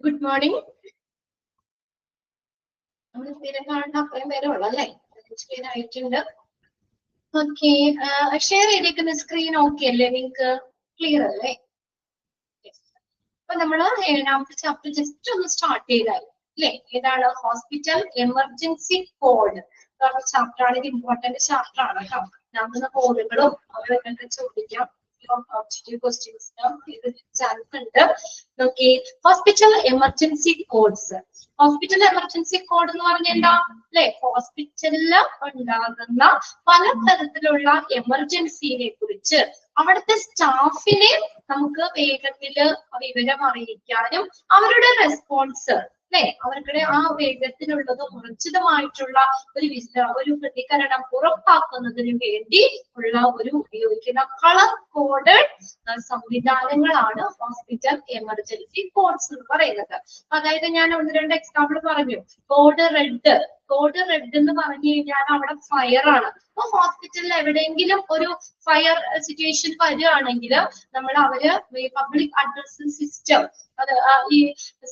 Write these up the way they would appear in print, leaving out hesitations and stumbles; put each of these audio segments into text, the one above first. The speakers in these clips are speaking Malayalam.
Good morning. നമ്മൾ സ്ഥിരം കാണുന്ന അത്രയും പേരേ ഉള്ളൂ അല്ലേ? ക്ലിയർ ആയിട്ടുണ്ട്. ഓക്കെ, ഷെയർ ചെയ്തേക്കുന്ന സ്ക്രീൻ ഓക്കെ അല്ലേ? നിങ്ങൾക്ക് ക്ലിയർ അല്ലേ? അപ്പൊ നമ്മള് 7ാമത്തെ ചാപ്റ്റർ ജസ്റ്റ് ഒന്ന് സ്റ്റാർട്ട് ചെയ്താൽ അല്ലേ? ഏതാണ്? ഹോസ്പിറ്റൽ എമർജൻസി കോഡ് ചാപ്റ്റർ ആണ്. ഇത് ഇമ്പോർട്ടന്റ് ചാപ്റ്റർ ആണ് കേട്ടോ. നമുക്ക് കോഡുകളും അവരൊക്കെ ചോദിക്കാം. ക്വസ്റ്റ്യൻസ് ചാൻസ് ഉണ്ട്. Okay, hospital emergency codes. Hospital emergency code എന്ന് പറഞ്ഞാൽ എന്താ അല്ലെ? ഹോസ്പിറ്റലില് ഉണ്ടാകുന്ന പലതരത്തിലുള്ള എമർജൻസിനെ കുറിച്ച് അവിടുത്തെ സ്റ്റാഫിനെ നമുക്ക് വേഗത്തില് വിവരം അറിയിക്കാനും അവരുടെ റെസ്പോൺസ് അല്ലെ, അവരുടെ ആ വേഗത്തിലുള്ളതും ഉറച്ചിതമായിട്ടുള്ള ഒരു പ്രതികരണം ഉറപ്പാക്കുന്നതിന് വേണ്ടി ഉള്ള ഒരു ഉപയോഗിക്കുന്ന കളർ കോഡഡ് സംവിധാനങ്ങളാണ് ഹോസ്പിറ്റൽ എമർജൻസി കോഡ്സ് എന്ന് പറയുന്നത്. അതായത് ഞാൻ 1-2 എക്സാമ്പിൾ പറഞ്ഞു. കോഡ് റെഡ് എന്ന് പറഞ്ഞു കഴിഞ്ഞാൽ അവിടെ ഫയർ ആണ്. അപ്പൊ ഹോസ്പിറ്റലിൽ എവിടെയെങ്കിലും ഒരു ഫയർ സിറ്റുവേഷൻ വരികയാണെങ്കിൽ നമ്മൾ അവര് പബ്ലിക് അഡ്രസ് സിസ്റ്റം അത് ഈ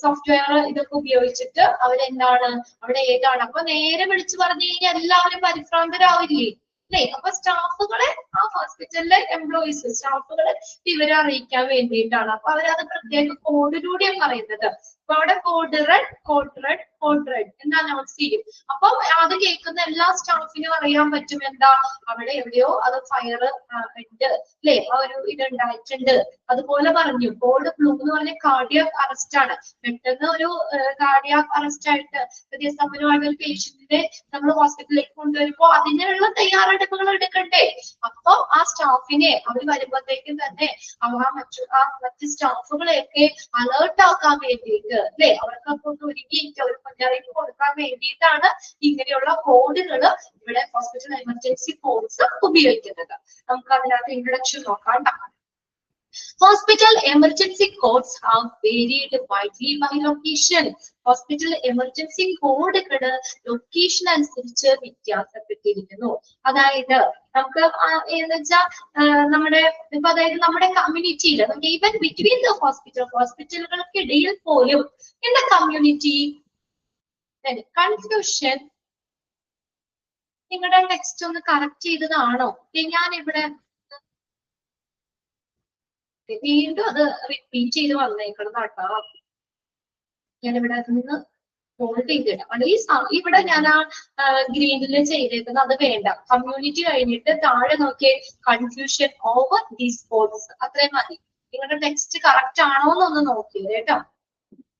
സോഫ്റ്റ്വെയർ ഇതൊക്കെ ഉപയോഗിച്ചിട്ട് അവരെന്താണ് അവിടെ ഏതാണ് അപ്പൊ നേരെ വിളിച്ചു പറഞ്ഞു കഴിഞ്ഞാൽ എല്ലാവരും പരിഭ്രാന്തരാവില്ലേ അല്ലെ? അപ്പൊ സ്റ്റാഫുകളെ ആ ഹോസ്പിറ്റലിലെ എംപ്ലോയീസ് സ്റ്റാഫുകളെ വിവരം അറിയിക്കാൻ വേണ്ടിയിട്ടാണ്. അപ്പൊ അവരത് പ്രത്യേക കോഡിലൂടെയാണ് പറയുന്നത്. അപ്പൊ അവിടെ കോഡ് റെഡ് എന്ന് അനൗൺസ് ചെയ്യും. അപ്പൊ അത് കേൾക്കുന്ന എല്ലാ സ്റ്റാഫിനും അറിയാൻ പറ്റും എന്താ അവിടെ എവിടെയോ അത് ഫയർ ഉണ്ട് അല്ലെ, ആ ഒരു ഇതുണ്ടായിട്ടുണ്ട്. അതുപോലെ പറഞ്ഞു കോഡ് ബ്ലൂ എന്ന് പറഞ്ഞ കാർഡിയാക് അറസ്റ്റ് ആണ്. പെട്ടെന്ന് ഒരു കാർഡിയാക് അറസ്റ്റ് ആയിട്ട് ഹൃദയസ്തംഭനമായിട്ട് ഒരു പേഷ്യന്റിനെ നമ്മൾ ഹോസ്പിറ്റലിലേക്ക് കൊണ്ടുവരുമ്പോ അതിനുള്ള തയ്യാറെടുപ്പുകൾ എടുക്കണ്ടേ? അപ്പൊ ആ സ്റ്റാഫിനെ അവർ വരുമ്പോഴത്തേക്കും തന്നെ മറ്റ് സ്റ്റാഫുകളെയൊക്കെ അലേർട്ട് ആക്കാൻ വേണ്ടിയിട്ട് അല്ലെ, അവർക്കൊക്കെ ഒന്ന് ഒരുങ്ങിയിട്ട് ഒരു മുന്നറിയിപ്പ് കൊടുക്കാൻ വേണ്ടിയിട്ടാണ് ഇങ്ങനെയുള്ള കോഡുകൾ ഇവിടെ ഹോസ്പിറ്റൽ എമർജൻസി കോഡ്സ് ഉപയോഗിക്കുന്നത്. നമുക്ക് അതിനകത്ത് ഇൻട്രൊഡക്ഷൻ നോക്കാം. Hospital emergency codes have varied widely by location. Hospital emergency കോഡുകള് ലൊക്കേഷൻ അനുസരിച്ച് വ്യത്യാസപ്പെട്ടിരിക്കുന്നു. അതായത് നമുക്ക് എന്ന് വെച്ചാൽ നമ്മുടെ ഇപ്പൊ അതായത് നമ്മുടെ കമ്മ്യൂണിറ്റിയിൽ ഈവൻ ബിറ്റ്വീൻ ദ ഹോസ്പിറ്റലുകൾക്കിടയിൽ പോലും ഇൻ ദ കമ്മ്യൂണിറ്റി കൺഫ്യൂഷൻ. നിങ്ങളുടെ ടെക്സ്റ്റ് ഒന്ന് കറക്റ്റ് ചെയ്തതാണോ? ഞാൻ ഇവിടെ വീണ്ടും അത് റിപ്പീറ്റ് ചെയ്ത് വന്നേക്കണം കേട്ടോ. ഞാനിവിടെ നിന്ന് ഹോൾഡ് ചെയ്തിടാം. ഇവിടെ ഞാൻ ആ ഗ്രീനില് ചെയ്തേക്കുന്നത് അത് വേണ്ട. കമ്മ്യൂണിറ്റി കഴിഞ്ഞിട്ട് താഴെ നോക്കിയേ കൺഫ്യൂഷൻ ഓവർ ദീസ് കോഡ്സ്, അത്രയും മതി. നിങ്ങളുടെ ടെക്സ്റ്റ് കറക്റ്റ് ആണോ എന്നൊന്ന് നോക്കിയത് കേട്ടോ.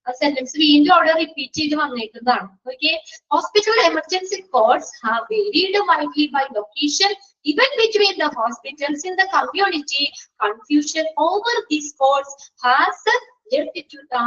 ആ സെന്റൻസ് വീണ്ടും അവിടെ റിപ്പീറ്റ് ചെയ്ത് വന്നേക്കുന്നതാണ്. Okay, hospital emergency codes have varied widely by location. Even between the hospitals in the community, confusion over these codes has led to the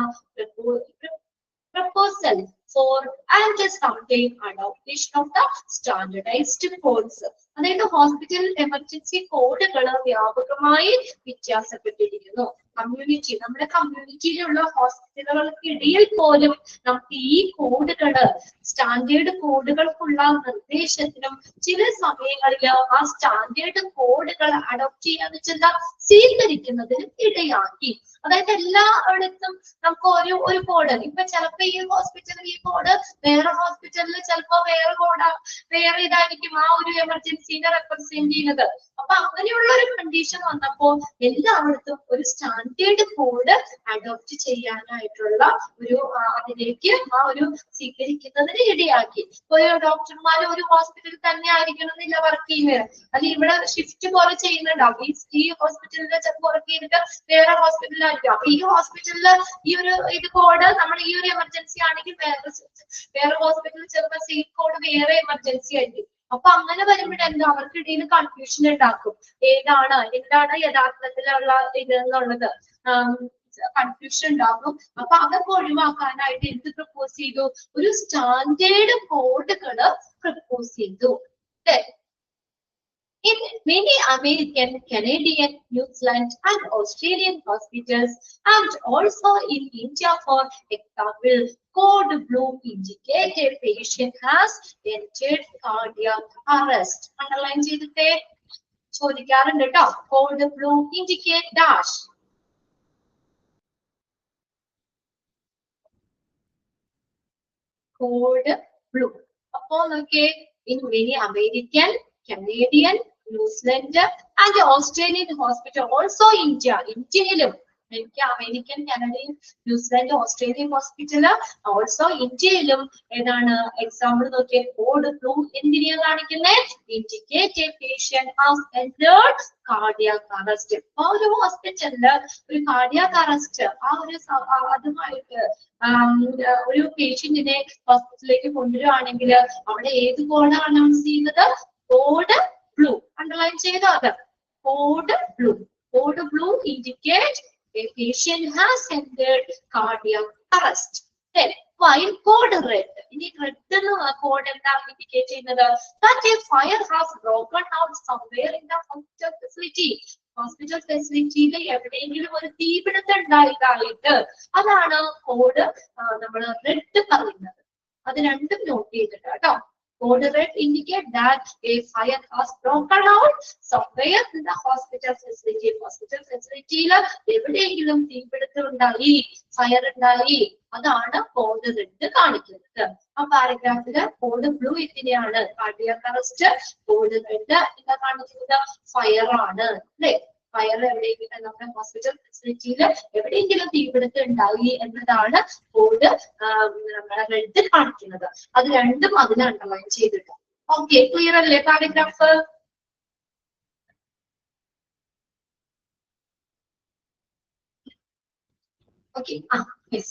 proposal for and sometime adoption of the standardized codes. അതായത് ഹോസ്പിറ്റൽ എമർജൻസി കോഡുകൾ വ്യാപകമായി വ്യത്യാസപ്പെട്ടിരിക്കുന്നു. നമ്മുടെ കമ്മ്യൂണിറ്റിയിലുള്ള ഹോസ്പിറ്റലുകൾക്കിടയിൽ പോലും നമുക്ക് ഈ കോഡുകള് സ്റ്റാൻഡേർഡ് കോഡുകൾക്കുള്ള നിർദ്ദേശത്തിനും ചില സമയങ്ങളിൽ ആ സ്റ്റാൻഡേർഡ് കോഡുകൾ അഡോപ്റ്റ് ചെയ്യാന്ന് വെച്ചാൽ സ്വീകരിക്കുന്നതിനും ഇടയാക്കി. അതായത് എല്ലായിടത്തും നമുക്ക് ഒരു കോഡ് ഇപ്പൊ ചിലപ്പോ ഈ ഹോസ്പിറ്റലിൽ ഈ കോഡ് വേറെ ഹോസ്പിറ്റലിൽ ചിലപ്പോ വേറെ ഇതായിരിക്കും ആ ഒരു എമർജൻസിനെ റെപ്രസെന്റ് ചെയ്യുന്നത്. അപ്പൊ അങ്ങനെയുള്ള ഒരു കണ്ടീഷൻ വന്നപ്പോ എല്ലായിടത്തും ഒരു സ്റ്റാൻഡേർഡ് കോഡ് അഡോപ്റ്റ് ചെയ്യാനായിട്ടുള്ള അതിലേക്ക് ആ ഒരു സ്വീകരിക്കുന്നതിന് ഇടയാക്കി. ഇപ്പൊ ഡോക്ടർമാർ ഒരു ഹോസ്പിറ്റലിൽ തന്നെ ആയിരിക്കണം എന്നില്ല വർക്ക് ചെയ്യുന്നത്. അത് ഇവിടെ ഷിഫ്റ്റ് പോലെ ചെയ്യുന്നുണ്ടാവും. ഈ ഹോസ്പിറ്റലിൽ ചിലപ്പോൾ വർക്ക് ചെയ്തിട്ട് വേറെ ഹോസ്പിറ്റലിലായിരിക്കും. അപ്പൊ ഈ ഹോസ്പിറ്റലില് ഈ ഒരു കോഡ് നമ്മൾ ഈ ഒരു എമർജൻസി ആണെങ്കിൽ വേറെ ഹോസ്പിറ്റലിൽ ചിലപ്പോൾ സെയിം കോഡ് വേറെ എമർജൻസി ആയിരിക്കും. അപ്പൊ അങ്ങനെ വരുമ്പോൾ എന്താ അവർക്കിടയിൽ കൺഫ്യൂഷൻ ഉണ്ടാക്കും. എന്താണ് യഥാർത്ഥത്തിലുള്ള ഇത് എന്നുള്ളത് കൺഫ്യൂഷൻ ഉണ്ടാകും. അപ്പൊ അതൊക്കെ ഒഴിവാക്കാനായിട്ട് എന്ത് പ്രപ്പോസ് ചെയ്തു? ഒരു സ്റ്റാൻഡേർഡ് കോഡുകള് പ്രപ്പോസ് ചെയ്തു. In many American, Canadian, New Zealand and Australian hospitals and also in India, for example, code blue indicate a patient has entered cardiac arrest. Underline ചെയ്തിട്ടേ ചോദിക്കാറുണ്ട് കേട്ടോ. Code blue indicate dash. code blue. അപ്പോൾ നോക്കിയേ, in many American, Canadian, New Zealand and Australian hospital, also India, ഇന്ത്യയിലും American, Canadian, New Zealand, Australian hospital, also ഇന്ത്യയിലും ഏതാണ് എക്സാമ്പിൾ നോക്കിയ കോഡ് ബ്ലൂ എന്തിനാ കാണിക്കുന്നത്? Indicate a patient has entered cardiac arrest. ആ ഒരു ഹോസ്പിറ്റലില് ഒരു കാർഡിയാക് അറസ്റ്റ് അതുമായിട്ട് ഒരു പേഷ്യന്റിനെ ഹോസ്പിറ്റലിലേക്ക് കൊണ്ടുവരികയാണെങ്കിൽ അവിടെ ഏത് കോഡാണ് അനൗൺസ് ചെയ്യുന്നത്? Code blue. അണ്ടർലൈൻ ചെയ്തോ അത്? Code blue. Code blue indicates a patient has entered cardiac arrest. Then, while code red, in the red code indicate that a fire has broken out somewhere in the hospital facility. Hospital facility എവിടെയെങ്കിലും ഒരു തീപിടുത്തം ഉണ്ടായതായിട്ട് അതാണ് കോഡ് നമ്മൾ റെഡ് പറയുന്നത്. അത് രണ്ടും നോട്ട് ചെയ്തിട്ട് കേട്ടോ. Code red indicate that a fire has broken out somewhere in the hospital facility. Hospital facility എവിടെയെങ്കിലും തീപിടുത്തം ഉണ്ടായി, ഫയർ ഉണ്ടായി, അതാണ് കോഡ് റെഡ് കാണിക്കുന്നത്. ആ പാരഗ്രാഫില് കോഡ് ബ്ലൂ എന്തിനാണ്? Cardiac arrest. കോഡ് റെഡ് എന്താ കാണിക്കുന്നത്? ഫയർ ആണ് അല്ലെ? ഫയർ എവിടെയെങ്കിലും നമ്മുടെ ഹോസ്പിറ്റൽ ഫെസിലിറ്റിയിൽ എവിടെയെങ്കിലും തീപിടുത്തം ഉണ്ടായി എന്നതാണ് കോഡ് നമ്മുടെ റെഡ് കാണിക്കുന്നത്. അത് രണ്ടും അതിൽ അണ്ടർലൈൻ ചെയ്തിട്ട്. ഓക്കെ, ക്ലിയർ അല്ലേ paragraph? Okay, yes.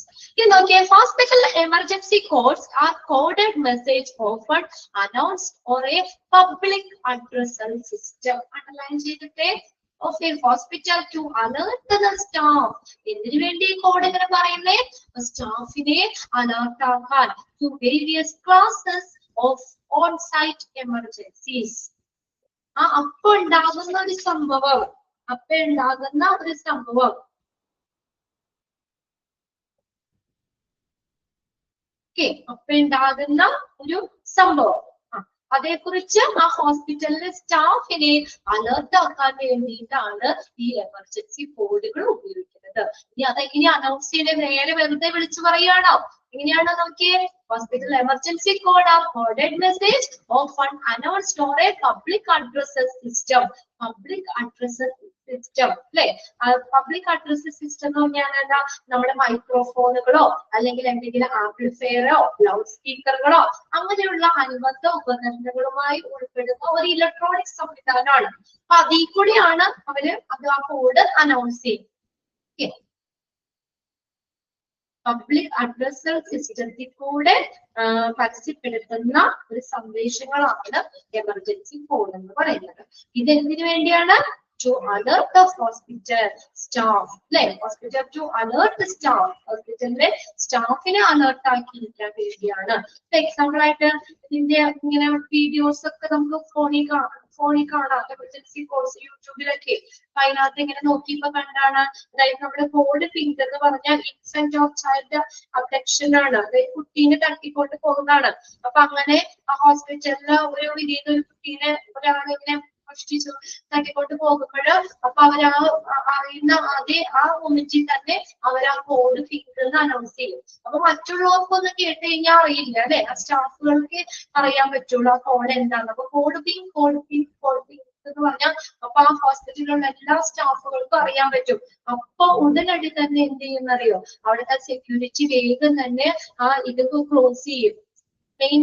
Okay, hospital emergency codes are coded message often announced or a public addressal system. Underline ചെയ്തിട്ടേ. Of a hospital to alert the staff. എന്തിനു വേണ്ടി കോഡ് എങ്ങനെ പറയുന്നേ? സ്റ്റാഫിനെ അലേർട്ട് ആക്കാൻ to various classes of on-site emergencies. അപ്പൊ ഉണ്ടാകുന്ന ഒരു സംഭവം, അതേക്കുറിച്ച് ആ ഹോസ്പിറ്റലിലെ സ്റ്റാഫിനെ അലർട്ട് ആക്കാൻ വേണ്ടിയിട്ടാണ് ഈ എമർജൻസി കോഡുകൾ ഉപയോഗിക്കുന്നത്. ഇനി അതെങ്ങനെ അനൗൺസ് ചെയ്ത് നേരെ വെറുതെ വിളിച്ചു പറയുകയാണോ? എങ്ങനെയാണോ നോക്കിയേ? ഹോസ്പിറ്റൽ എമർജൻസി കോഡ് ആ coded message often announced or A public address system. Public address system അല്ലെ? പബ്ലിക് അഡ്രസ് സിസ്റ്റം എന്ന് പറഞ്ഞാൽ എന്താ? നമ്മുടെ മൈക്രോഫോണുകളോ അല്ലെങ്കിൽ എന്തെങ്കിലും ആംപ്ലിഫയറോ ലൗഡ് സ്പീക്കറുകളോ അങ്ങനെയുള്ള അനുബന്ധ ഉപകരണങ്ങളുമായി ഉൾപ്പെടുന്ന ഒരു ഇലക്ട്രോണിക് സംവിധാനമാണ്. അപ്പൊ അതിൽ കൂടിയാണ് അവര് അത് ആ കോഡ് അനൗൺസ് ചെയ്യുന്നത്. പബ്ലിക് അഡ്രസ് സിസ്റ്റത്തിൽ കൂടെ പരസ്യപ്പെടുത്തുന്ന ഒരു സന്ദേശങ്ങളാണ് എമർജൻസി കോഡ് എന്ന് പറയുന്നത്. ഇത് എന്തിനു വേണ്ടിയാണ്? To alert the hospital staff. Hospital to alert the staff. Hospitalലെ സ്റ്റാഫിനെ അലേർട്ട് ആക്കിയിരിക്കാൻ വേണ്ടിയാണ്. എക്സാമ്പിൾ ആയിട്ട് ഇതിന്റെ ഇങ്ങനെ വീഡിയോസ് ഒക്കെ നമുക്ക് ഫോണിൽ കാണാം. എമർജൻസി കോഴ്സ് യൂട്യൂബിലൊക്കെ അതിനകത്ത് ഇങ്ങനെ നോക്കിയപ്പോ കണ്ടാണ്. അതായത് നമ്മുടെ കോഡ് പിങ്ക് എന്ന് പറഞ്ഞാൽ ഇൻഫന്റ് ഓഫ് ചൈൽഡ് അബ്ഡക്ഷൻ ആണ്. അതായത് കുട്ടീനെ തട്ടിക്കൊണ്ട് പോകുന്നതാണ്. അപ്പൊ അങ്ങനെ ആ ഹോസ്പിറ്റലില് ഒരു വിധീന ഒരു കുട്ടീനെ ഒരാളിങ്ങനെ സൃഷ്ടിച്ചു തട്ടിക്കൊണ്ട് പോകുമ്പോൾ അപ്പൊ അവരാ അറിയുന്ന ആ മൊമെന്റിൽ തന്നെ അവർ ആ കോഡ് പിങ്ക് എന്ന് അനൗൺസ് ചെയ്യും. അപ്പൊ മറ്റുള്ളവർക്കൊന്നും കേട്ട് കഴിഞ്ഞാൽ അറിയില്ല അല്ലെ? ആ സ്റ്റാഫുകൾക്ക് അറിയാൻ പറ്റുള്ളൂ ആ കോഡ് എന്താണെന്ന്. അപ്പൊ കോഡ് പിങ്ക് എന്ന് പറഞ്ഞാൽ അപ്പൊ ആ ഹോസ്പിറ്റലിലുള്ള എല്ലാ സ്റ്റാഫുകൾക്കും അറിയാൻ പറ്റും. അപ്പൊ ഉടനടി തന്നെ എന്ത് ചെയ്യുന്നറിയോ? അവിടുത്തെ സെക്യൂരിറ്റി വേഗം തന്നെ ആ ഇതൊക്കെ ക്ലോസ് ചെയ്യും. മെയിൻ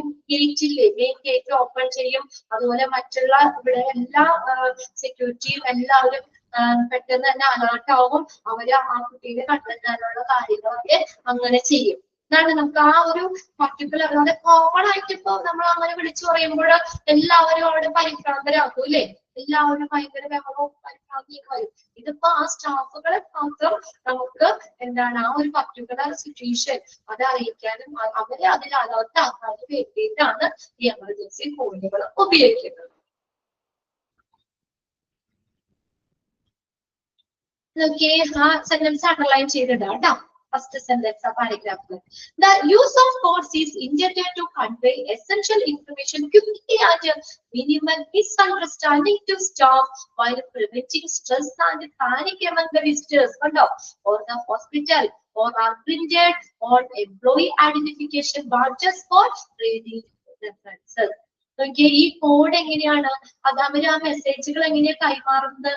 ഗേറ്റ് ഓപ്പൺ ചെയ്യും. അതുപോലെ മറ്റുള്ള ഇവിടെ എല്ലാ സെക്യൂരിറ്റിയും എല്ലാവരും പെട്ടെന്ന് തന്നെ അലേർട്ട് ആവും. അവര് ആ കുട്ടീനെ കണ്ടെത്താനുള്ള കാര്യങ്ങളൊക്കെ അങ്ങനെ ചെയ്യും. എന്നാണ് നമുക്ക് ആ ഒരു പർട്ടിക്കുലർ അതായത് കോമൺ ആയിട്ട് ഇപ്പൊ നമ്മൾ അങ്ങനെ വിളിച്ചു പറയുമ്പോൾ എല്ലാവരും അവിടെ പരിഭ്രാന്തരാക്കും അല്ലെ? എല്ലാവരും ഭയങ്കര ബഹളവും പരിഭ്രാന്തിയും വരും. ഇതിപ്പോ ആ സ്റ്റാഫുകളെ മാത്രം നമുക്ക് എന്താണ് ആ ഒരു പർട്ടിക്കുലർ സിറ്റുവേഷൻ അത് അറിയിക്കാനും അവരെ അതിൽ അലേർട്ട് ആക്കാനും വേണ്ടിയിട്ടാണ് ഈ എമർജൻസി കോഡുകൾ ഉപയോഗിക്കുന്നത്. ആ സെന്റൻസ് അണ്ടർലൈൻ ചെയ്തിടാം കേട്ടോ. First sentence paragraph. The use of codes is intended to convey essential information quickly and minimal misunderstanding to staff while preventing stress and panic among the visitors or the hospital. or are printed on employee identification badges for trading references. Okay, ഈ കോഡ് എങ്ങനെയാണ് അത് അവര് ആ മെസ്സേജുകൾ എങ്ങനെയാ കൈമാറുന്നത്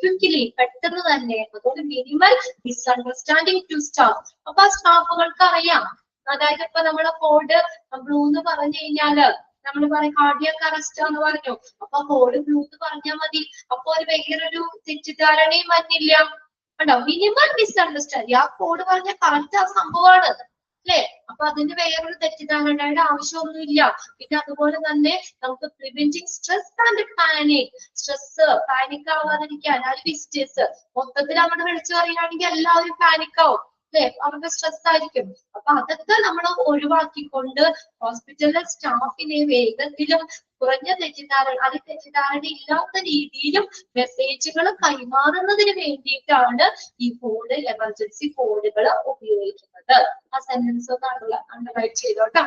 ക്വിക്കലി പെട്ടെന്ന് തന്നെ. അതുകൊണ്ട് മിനിമൽ മിസ്അണ്ടർസ്റ്റാൻഡിങ് ടു സ്റ്റാഫ്. അപ്പൊ ആ സ്റ്റാഫുകൾക്ക് അറിയാം. അതായത് ഇപ്പൊ നമ്മളെ കോഡ് ബ്ലൂ എന്ന് പറഞ്ഞു കഴിഞ്ഞാല് നമ്മൾ പറയും കാർഡിയക് അറസ്റ്റ് എന്ന് പറഞ്ഞു. അപ്പൊ കോഡ് ബ്ലൂ എന്ന് പറഞ്ഞാൽ മതി. അപ്പൊ ഒരു വേറൊരു തെറ്റിദ്ധാരണയും വന്നില്ല. കണ്ടോ, മിനിമം മിസ്അണ്ടർസ്റ്റാൻഡിങ്. ആ കോഡ് പറഞ്ഞ കറക്റ്റ് ആ സംഭവമാണ് അല്ലെ. അപ്പൊ അതിന് വേറൊരു തെറ്റിദ്ധാരണയുടെ ആവശ്യമൊന്നുമില്ല. പിന്നെ അതുപോലെ തന്നെ നമുക്ക് preventing stress and panic. Stress panic ആവാതിരിക്കാൻ ആ വിസിറ്റേഴ്സ് മൊത്തത്തിൽ അവിടെ വിളിച്ചു പറയുകയാണെങ്കിൽ എല്ലാവരും പാനിക് ആവും അല്ലെ, അവർക്ക് സ്ട്രെസ് ആയിരിക്കും. അപ്പൊ അതൊക്കെ നമ്മൾ ഒഴിവാക്കിക്കൊണ്ട് ഹോസ്പിറ്റലിലെ സ്റ്റാഫിനെ വേഗത്തിലും കുറഞ്ഞ തെറ്റിദ്ധാരണ ഇല്ലാത്ത രീതിയിലും മെസ്സേജുകൾ കൈമാറുന്നതിന് വേണ്ടിയിട്ടാണ് ഈ കോഡ് എമർജൻസി കോഡുകൾ ഉപയോഗിക്കുന്നത്. ആ സെന്റൻസ് ഒന്ന് underline ചെയ്തോട്ടോ.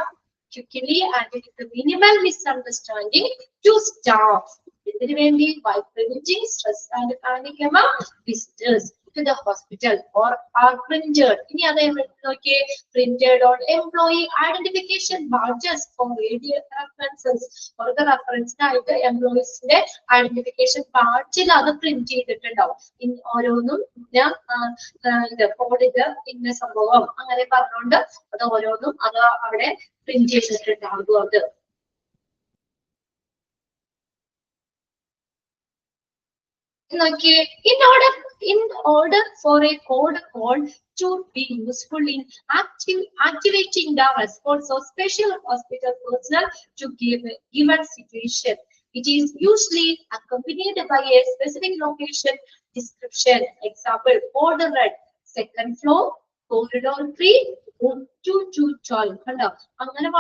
Quickly and with minimal misunderstanding to staff. ഇതിനു വേണ്ടി by preventing stress and panic among visitors to the hospital or are printed. ഇനി അതേ നോക്കിയേ, printed on employee identification badges for various references. അവരുടെ റെഫറൻസിനായിട്ട് എംപ്ലോയീസിന്റെ ഐഡന്റിഫിക്കേഷൻ ബാഡ്ജിൽ അത് പ്രിന്റ് ചെയ്തിട്ടുണ്ടാവും. ഓരോന്നും കോഡ് ഇത് ഇന്ന സംഭവം അങ്ങനെ പറഞ്ഞുകൊണ്ട് അത് ഓരോന്നും അത് അവിടെ പ്രിന്റ് ചെയ്തിട്ടുണ്ടാകും. അത് in order for a code call to be useful in activating the response of special hospital personnel to give a given situation, it is usually accompanied by a specific location description. Example, code red, second floor, corridor 3, room 212. കണ്ടോ, അങ്ങനെ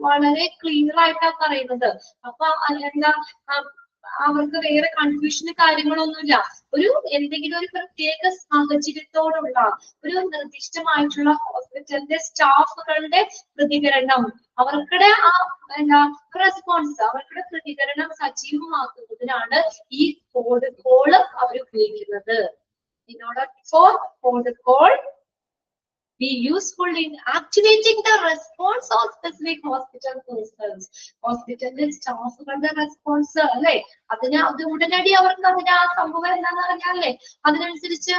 വളരെ ക്ലിയർ ആയിട്ടാണ് പറയുന്നത്. അപ്പൊ എന്താ അവർക്ക് വേറെ കൺഫ്യൂഷന് കാര്യങ്ങളൊന്നുമില്ല. ഒരു എന്തെങ്കിലും ഒരു പ്രത്യേക സാഹചര്യത്തോടുള്ള ഒരു നിർദ്ദിഷ്ടമായിട്ടുള്ള ഹോസ്പിറ്റലിന്റെ സ്റ്റാഫുകളുടെ പ്രതികരണം, അവർക്കുടെ ആ റെസ്പോൺസ്, അവർക്കുടെ പ്രതികരണം സജീവമാക്കുന്നതിനാണ് ഈ കോഡ് കോള് അവർ ഉപയോഗിക്കുന്നത്. In order for code call be useful in activating the response of specific hospital personnel. ഹോസ്പിറ്റലിലെ സ്റ്റാഫുകളുടെ റെസ്പോൺസ് അല്ലെ, അതിന് അത് ഉടനടി അവർക്ക് അതിന് ആ സംഭവം എന്താന്ന് പറഞ്ഞാലേ അതിനനുസരിച്ച്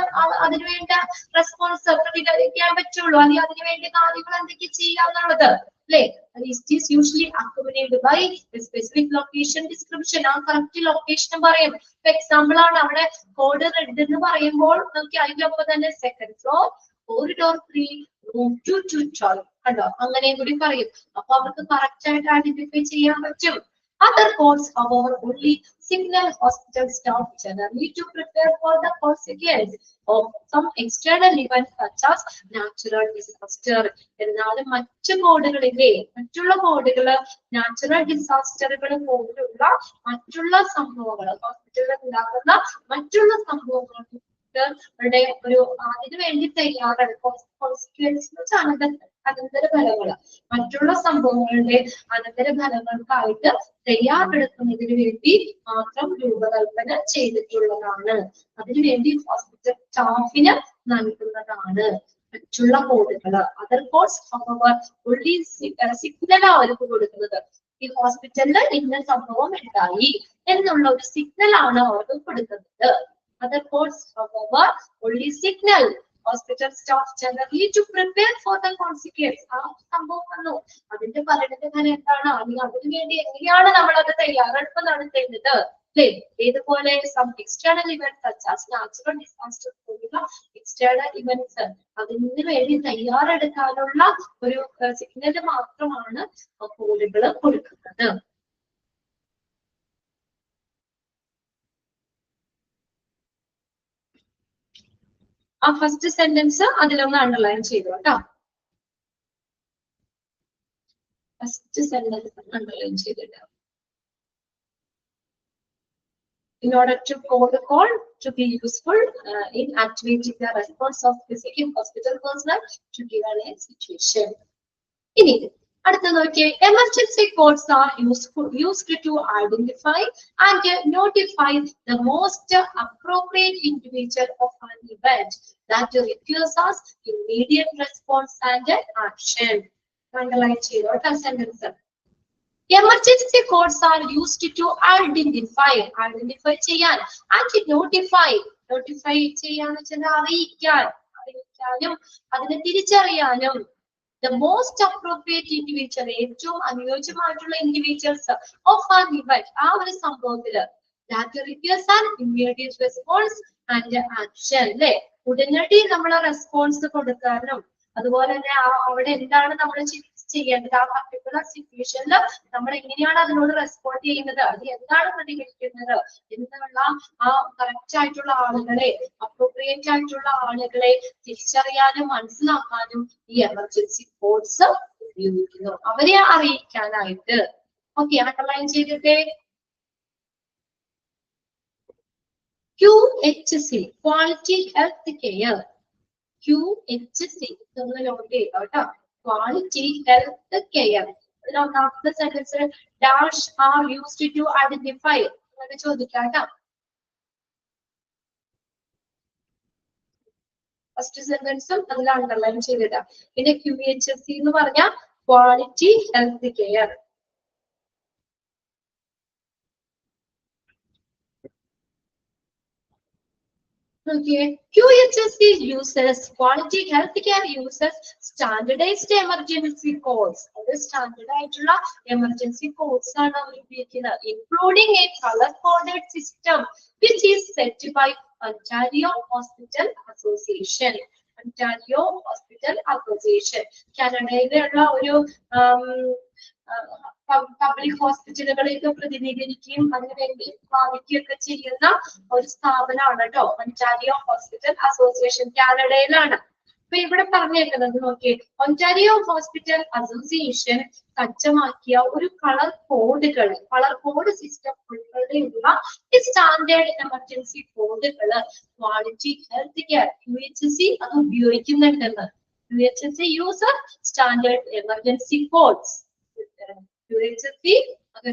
അതിനുവേണ്ട റെസ്പോൺസ് പ്രതികരിക്കാൻ പറ്റുള്ളൂ. അല്ലെങ്കിൽ അതിനുവേണ്ട കാര്യങ്ങൾ എന്തൊക്കെ ചെയ്യാന്നുള്ളത് അല്ലെ. It is usually accompanied by a specific location description. ആ കറക്റ്റ് ലൊക്കേഷൻ പറയും. ഇപ്പൊ എക്സാമ്പിൾ ആണ് അവിടെ കോഡ് റെഡ് എന്ന് പറയുമ്പോൾ നമുക്ക് അതിനൊപ്പം തന്നെ സെക്കൻഡ് ഫ്ലോർ, corridor 3, room 212. കണ്ടോ, അങ്ങനെയും കൂടി പറയും. അപ്പൊ അവർക്ക് കറക്റ്റ് ആയിട്ട് ഐഡന്റിഫൈ ചെയ്യാൻ പറ്റും. Other codes, however, only signal hospital staff generally to prepare for the consequence of some external event such as natural disaster. എന്നാലും മറ്റുള്ള കോഡുകള് നാച്ചുറൽ ഡിസാസ്റ്ററുകൾ പോലുള്ള മറ്റുള്ള സംഭവങ്ങൾ, ഹോസ്പിറ്റലിൽ ഉണ്ടാകുന്ന മറ്റുള്ള സംഭവങ്ങൾ ഒരു അതിനു വേണ്ടി തയ്യാറെടുക്കും. കോൺസിക്വൻസ് അനന്തരഫലങ്ങൾ, മറ്റുള്ള സംഭവങ്ങളുടെ അനന്തരഫലങ്ങൾക്കായിട്ട് തയ്യാറെടുക്കുന്നതിന് വേണ്ടി മാത്രം രൂപകൽപ്പന ചെയ്തിട്ടുള്ളതാണ്. അതിനുവേണ്ടി ഹോസ്പിറ്റൽ സ്റ്റാഫിന് നൽകുന്നതാണ് മറ്റുള്ള കോഡുകള്. അതർ കോഡ്സ് ഒള്ളി സിഗ്നൽ അവർക്ക് കൊടുക്കുന്നത്. ഈ ഹോസ്പിറ്റലില് ഇന്ന സംഭവം ഉണ്ടായി എന്നുള്ള ഒരു സിഗ്നൽ ആണ് അവർക്ക് കൊടുക്കുന്നത്. Other codes, however, only signal hospital staff generally to prepare for the consequence. ആ സംഭവം വന്നു, അതിന്റെ പരിണിതഫലം എന്താണ്, അല്ലെങ്കിൽ അതിനു വേണ്ടി എങ്ങനെയാണ് നമ്മൾ അത് തയ്യാറെടുപ്പ് നടത്തേണ്ടത് അല്ലെ. ഇതുപോലെ some external events such as natural disaster പോലുള്ള external events, അതിന് വേണ്ടി തയ്യാറെടുക്കാനുള്ള ഒരു സിഗ്നൽ മാത്രമാണ് കോഡുകൾ കൊടുക്കുന്നത്. ആ ഫസ്റ്റ് സെന്റൻസ് അതിലൊന്ന് അണ്ടർലൈൻ ചെയ്തു കേട്ടോ. ഫസ്റ്റ് സെന്റൻസ് അണ്ടർലൈൻ ചെയ്തിട്ട് in order to code the call to be useful in activating the response of physical hospital personnel to given a situation. ഇനി അടുത്ത നോക്കിയേ, emergency codes are used to identify and notify the most appropriate individual of an event. that requires us immediate response and action. Underline ചെയ്തോട്ടെ sentence. Emergency codes are used to identify ചെയ്യാൻ and notify ചെയ്യാന്ന് വെച്ചാൽ അറിയിക്കാനും അതിനെ തിരിച്ചറിയാനും the most appropriate individual, ഏറ്റവും അനുയോജ്യമായിട്ടുള്ള individuals of an event, ആ ഒരു സംഭവത്തില് that requires an immediate response and action. അല്ലെ, ഉടനടി നമ്മൾ റെസ്പോൺസ് കൊടുക്കാനും അതുപോലെ തന്നെ അവിടെ എന്താണ് നമ്മൾ ചെയ്യേണ്ടത്, ആ പർട്ടിക്കുലർ സിറ്റുവേഷനിൽ നമ്മൾ എങ്ങനെയാണ് അതിനോട് റെസ്പോണ്ട് ചെയ്യുന്നത്, അത് എന്താണ് പ്രതികരിക്കുന്നത് എന്നുള്ള ആ കറക്റ്റ് ആയിട്ടുള്ള ആളുകളെ, അപ്രോപ്രിയേറ്റ് ആയിട്ടുള്ള ആളുകളെ തിരിച്ചറിയാനും മനസ്സിലാക്കാനും ഈ എമർജൻസി കോഡ്സ് ഉപയോഗിക്കുന്നു, അവരെ അറിയിക്കാനായിട്ട്. ഓക്കെ, അണ്ടർലൈൻ ചെയ്തിട്ടേ. QHC, quality health care. QHC ഒന്ന് നോട്ട് ചെയ്തോ കേട്ടോ. Quality health care. ഒന്നാമത്തെ sentence dash are used to identify എന്നൊക്കെ ചോദിക്കാം കേട്ടോ. ഫസ്റ്റ് സെന്റൻസും അതിൽ അണ്ടർലൈൻ ചെയ്തിട്ടാ. പിന്നെ QHC എന്ന് പറഞ്ഞാൽ quality health care. Okay, QHC uses, quality healthcare uses standardized emergency codes. അത് സ്റ്റാൻഡേർഡ് ആയിട്ടുള്ള എമർജൻസി കോഡ്സ് ആണ് അവർ ഉപയോഗിക്കുന്നത്, including a color coded system which is set by Ontario Hospital Association. Ontario Hospital Association കാനഡയിലുള്ള ഒരു പബ്ലിക് ഹോസ്പിറ്റലുകളെയൊക്കെ പ്രതിനിധീകരിക്കുകയും അതിനുവേണ്ടി ഭാവിക്കുകയൊക്കെ ചെയ്യുന്ന ഒരു സ്ഥാപനമാണ് കേട്ടോ ഒന്റാരിയോ ഹോസ്പിറ്റൽ അസോസിയേഷൻ, കാനഡയിലാണ്. അപ്പൊ ഇവിടെ പറഞ്ഞേക്കുന്നത് നോക്കിയേ, ഒന്റാരിയോ ഹോസ്പിറ്റൽ അസോസിയേഷൻ സജ്ജമാക്കിയ ഒരു കളർ കോഡ് സിസ്റ്റം ഉൾപ്പെടെയുള്ള സ്റ്റാൻഡേർഡ് എമർജൻസി കോഡുകള് ക്വാളിറ്റി ഹെൽത്ത് കെയർ QHC അത് ഉപയോഗിക്കുന്നുണ്ടെന്ന്. QHC use standard emergency codes. QHC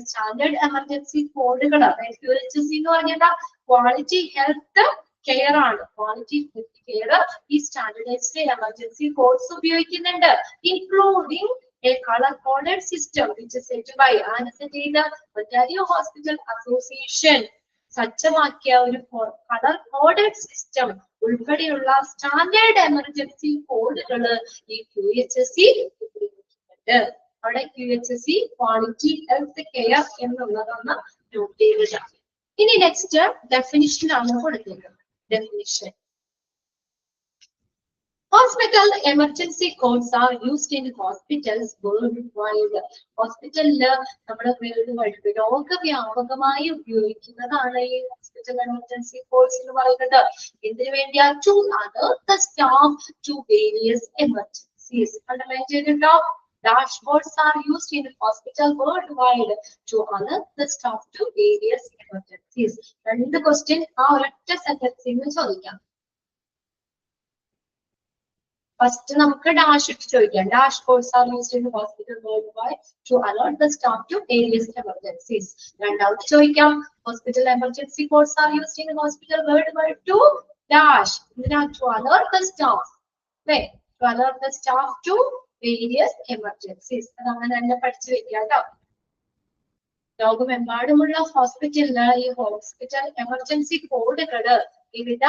standard emergency കോഡുകൾ, അതായത് QHC എന്ന് പറഞ്ഞാൽ ക്വാളിറ്റി ഹെൽത്ത് കെയർ ആണ്. ക്വാളിറ്റി ഹെൽത്ത് കെയർ ഈ സ്റ്റാൻഡേർഡൈസ്ഡ് എമർജൻസി കോഡ്സ് ഉപയോഗിക്കുന്നുണ്ട്, including a colour coded system which is set by Ontario hospital association സജ്ജമാക്കിയ ഒരു കളർ കോഡഡ് സിസ്റ്റം ഉൾപ്പെടെയുള്ള സ്റ്റാൻഡേർഡ് എമർജൻസി കോഡുകൾ ഈ QHC ഉപയോഗിക്കുന്നുണ്ട്. അവിടെ QHC ക്വാളിറ്റി ഹെൽത്ത് കെയർ എന്നുള്ളതാണ് നോട്ട് ചെയ്തത്. ഇനി നെക്സ്റ്റ് ഡെഫിനിഷൻ ആണ് കൊടുക്കുന്നത്. Definition: hospital emergency codes are used in hospitals worldwide. ഹോസ്പിറ്റലില് നമ്മുടെ വേൾഡ് വൈഡ് ലോകവ്യാപകമായി ഉപയോഗിക്കുന്നതാണ് ഈ ഹോസ്പിറ്റൽ എമർജൻസി കോഡ്സ് എന്ന് പറയുന്നത്. എന്തിനു വേണ്ടിയാ? To alert the staff to various emergencies. Underline ചെയ്തിട്ടോ? Dashboards are used in hospital worldwide to alert the staff to various emergencies. രണ്ട് ക്വസ്റ്റ്യൻ ആ ഒരൊറ്റ സെന്റൻസിൽ നിന്ന് ചോദിക്കാം. ഫസ്റ്റ് നമുക്ക് ഡാഷ് ഇട്ട് ചോദിക്കാം. Dashboards are used in hospital worldwide to alert the staff to various emergencies. രണ്ടാമത് ചോദിക്കാം, hospital emergency codes are used in hospital worldwide to dash. To alert the staff. To alert the staff to various emergencies. അതങ്ങനെ തന്നെ പഠിച്ചു വെക്കുക കേട്ടോ. ലോകമെമ്പാടുമുള്ള ഹോസ്പിറ്റലില് ഈ ഹോസ്പിറ്റൽ എമർജൻസി കോഡുകള് വിവിധ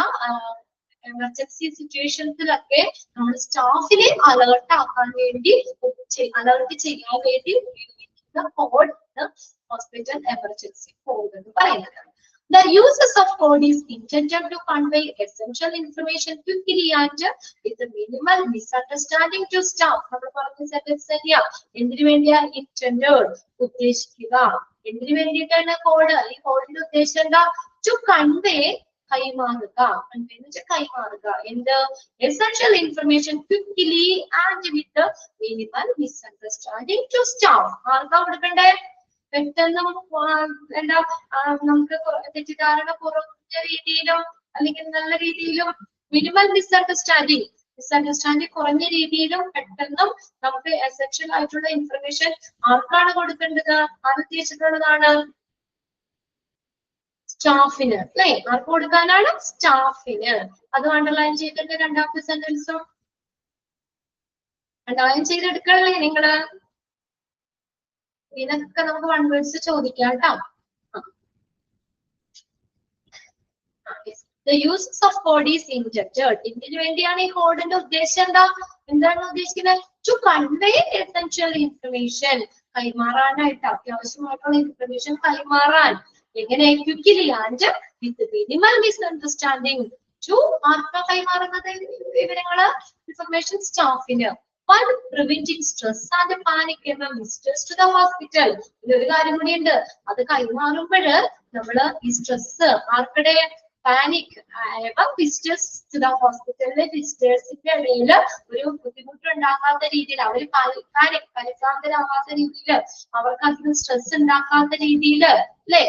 എമർജൻസി സിറ്റുവേഷൻസിലൊക്കെ നമ്മൾ സ്റ്റാഫിനെ അലേർട്ട് ആക്കാൻ വേണ്ടി അലേർട്ട് ചെയ്യാൻ വേണ്ടി ഉപയോഗിക്കുന്ന കോഡ് ഹോസ്പിറ്റൽ എമർജൻസി കോഡ് എന്ന് പറയുന്നത്. The uses of code is intended to convey essential information quickly and with minimal misunderstanding to staff. നമ്മൾ പറഞ്ഞ സെന്റൻസ് തന്നെയാ. എന്തിനു വേണ്ടിയാ? intended, ഉദ്ദേശിക്കുക. എന്തിനു വേണ്ടിയിട്ടാണ് കോഡ്? ഈ കോഡിന്റെ ഉദ്ദേശം എന്താ? to convey, കൈമാറുക. കൈമാറുക എന്ത്? essential information quickly and with minimal misunderstanding to staff. ആർക്കാ കൊടുക്കണ്ടേ? പെട്ടെന്ന് എന്താ നമുക്ക് തെറ്റിദ്ധാരണ കുറഞ്ഞ രീതിയിലും അല്ലെങ്കിൽ നല്ല രീതിയിലും മിനിമൽ മിസ്അണ്ടർസ്റ്റാൻഡിങ് കുറഞ്ഞ രീതിയിലും പെട്ടെന്നും നമുക്ക് എസെൻഷ്യൽ ആയിട്ടുള്ള ഇൻഫർമേഷൻ ആർക്കാണ് കൊടുക്കേണ്ടത്? ആദ്യത്തിലുള്ളതാണ് സ്റ്റാഫിന് അല്ലെ, ആർക്ക് കൊടുക്കാനാണ്? സ്റ്റാഫിന്. അത് അണ്ടർലൈൻ ചെയ്തിട്ട് രണ്ടാമത്തെ സെന്റൻസും അണ്ടർലൈൻ ചെയ്തെടുക്കണല്ലേ നിങ്ങള്. ഇതിനൊക്കെ നമുക്ക് വൺ വേർഡ്സ് ചോദിക്കാം കേട്ടോ. The uses of code is intended. ഇതിനു വേണ്ടിയാണ് ഈ കോഡിന്റെ ഉദ്ദേശം എന്താ? എന്താണ് ഉദ്ദേശിക്കുന്നത്? To convey essential information. കൈമാറാനായിട്ട്, അത്യാവശ്യമായിട്ടുള്ള ഇൻഫർമേഷൻ കൈമാറാൻ. എങ്ങനെ? Quickly and with minimal misunderstanding. To ആർക്കാ കൈമാറുന്നത് വിവരങ്ങള്? Information സ്റ്റാഫിന്. While preventing stress and panic among visitors to the hospital. ഇതൊരു കാര്യം കൂടിയുണ്ട്. അത് കൈമാറുമ്പോൾ നമ്മള് ഈ സ്ട്രെസ് ആർക്കടെ? പാനിക് വിസിറ്റേഴ്സ് ടു ദ ഹോസ്പിറ്റലിലെ വിസിറ്റേഴ്സിന്റെ ഇടയിൽ ഒരു ബുദ്ധിമുട്ടുണ്ടാകാത്ത രീതിയിൽ, അവർ പരിഭ്രാന്തരാകാത്ത രീതിയിൽ, അവർക്ക് അതിന് സ്ട്രെസ് ഉണ്ടാക്കാത്ത രീതിയിൽ അല്ലെ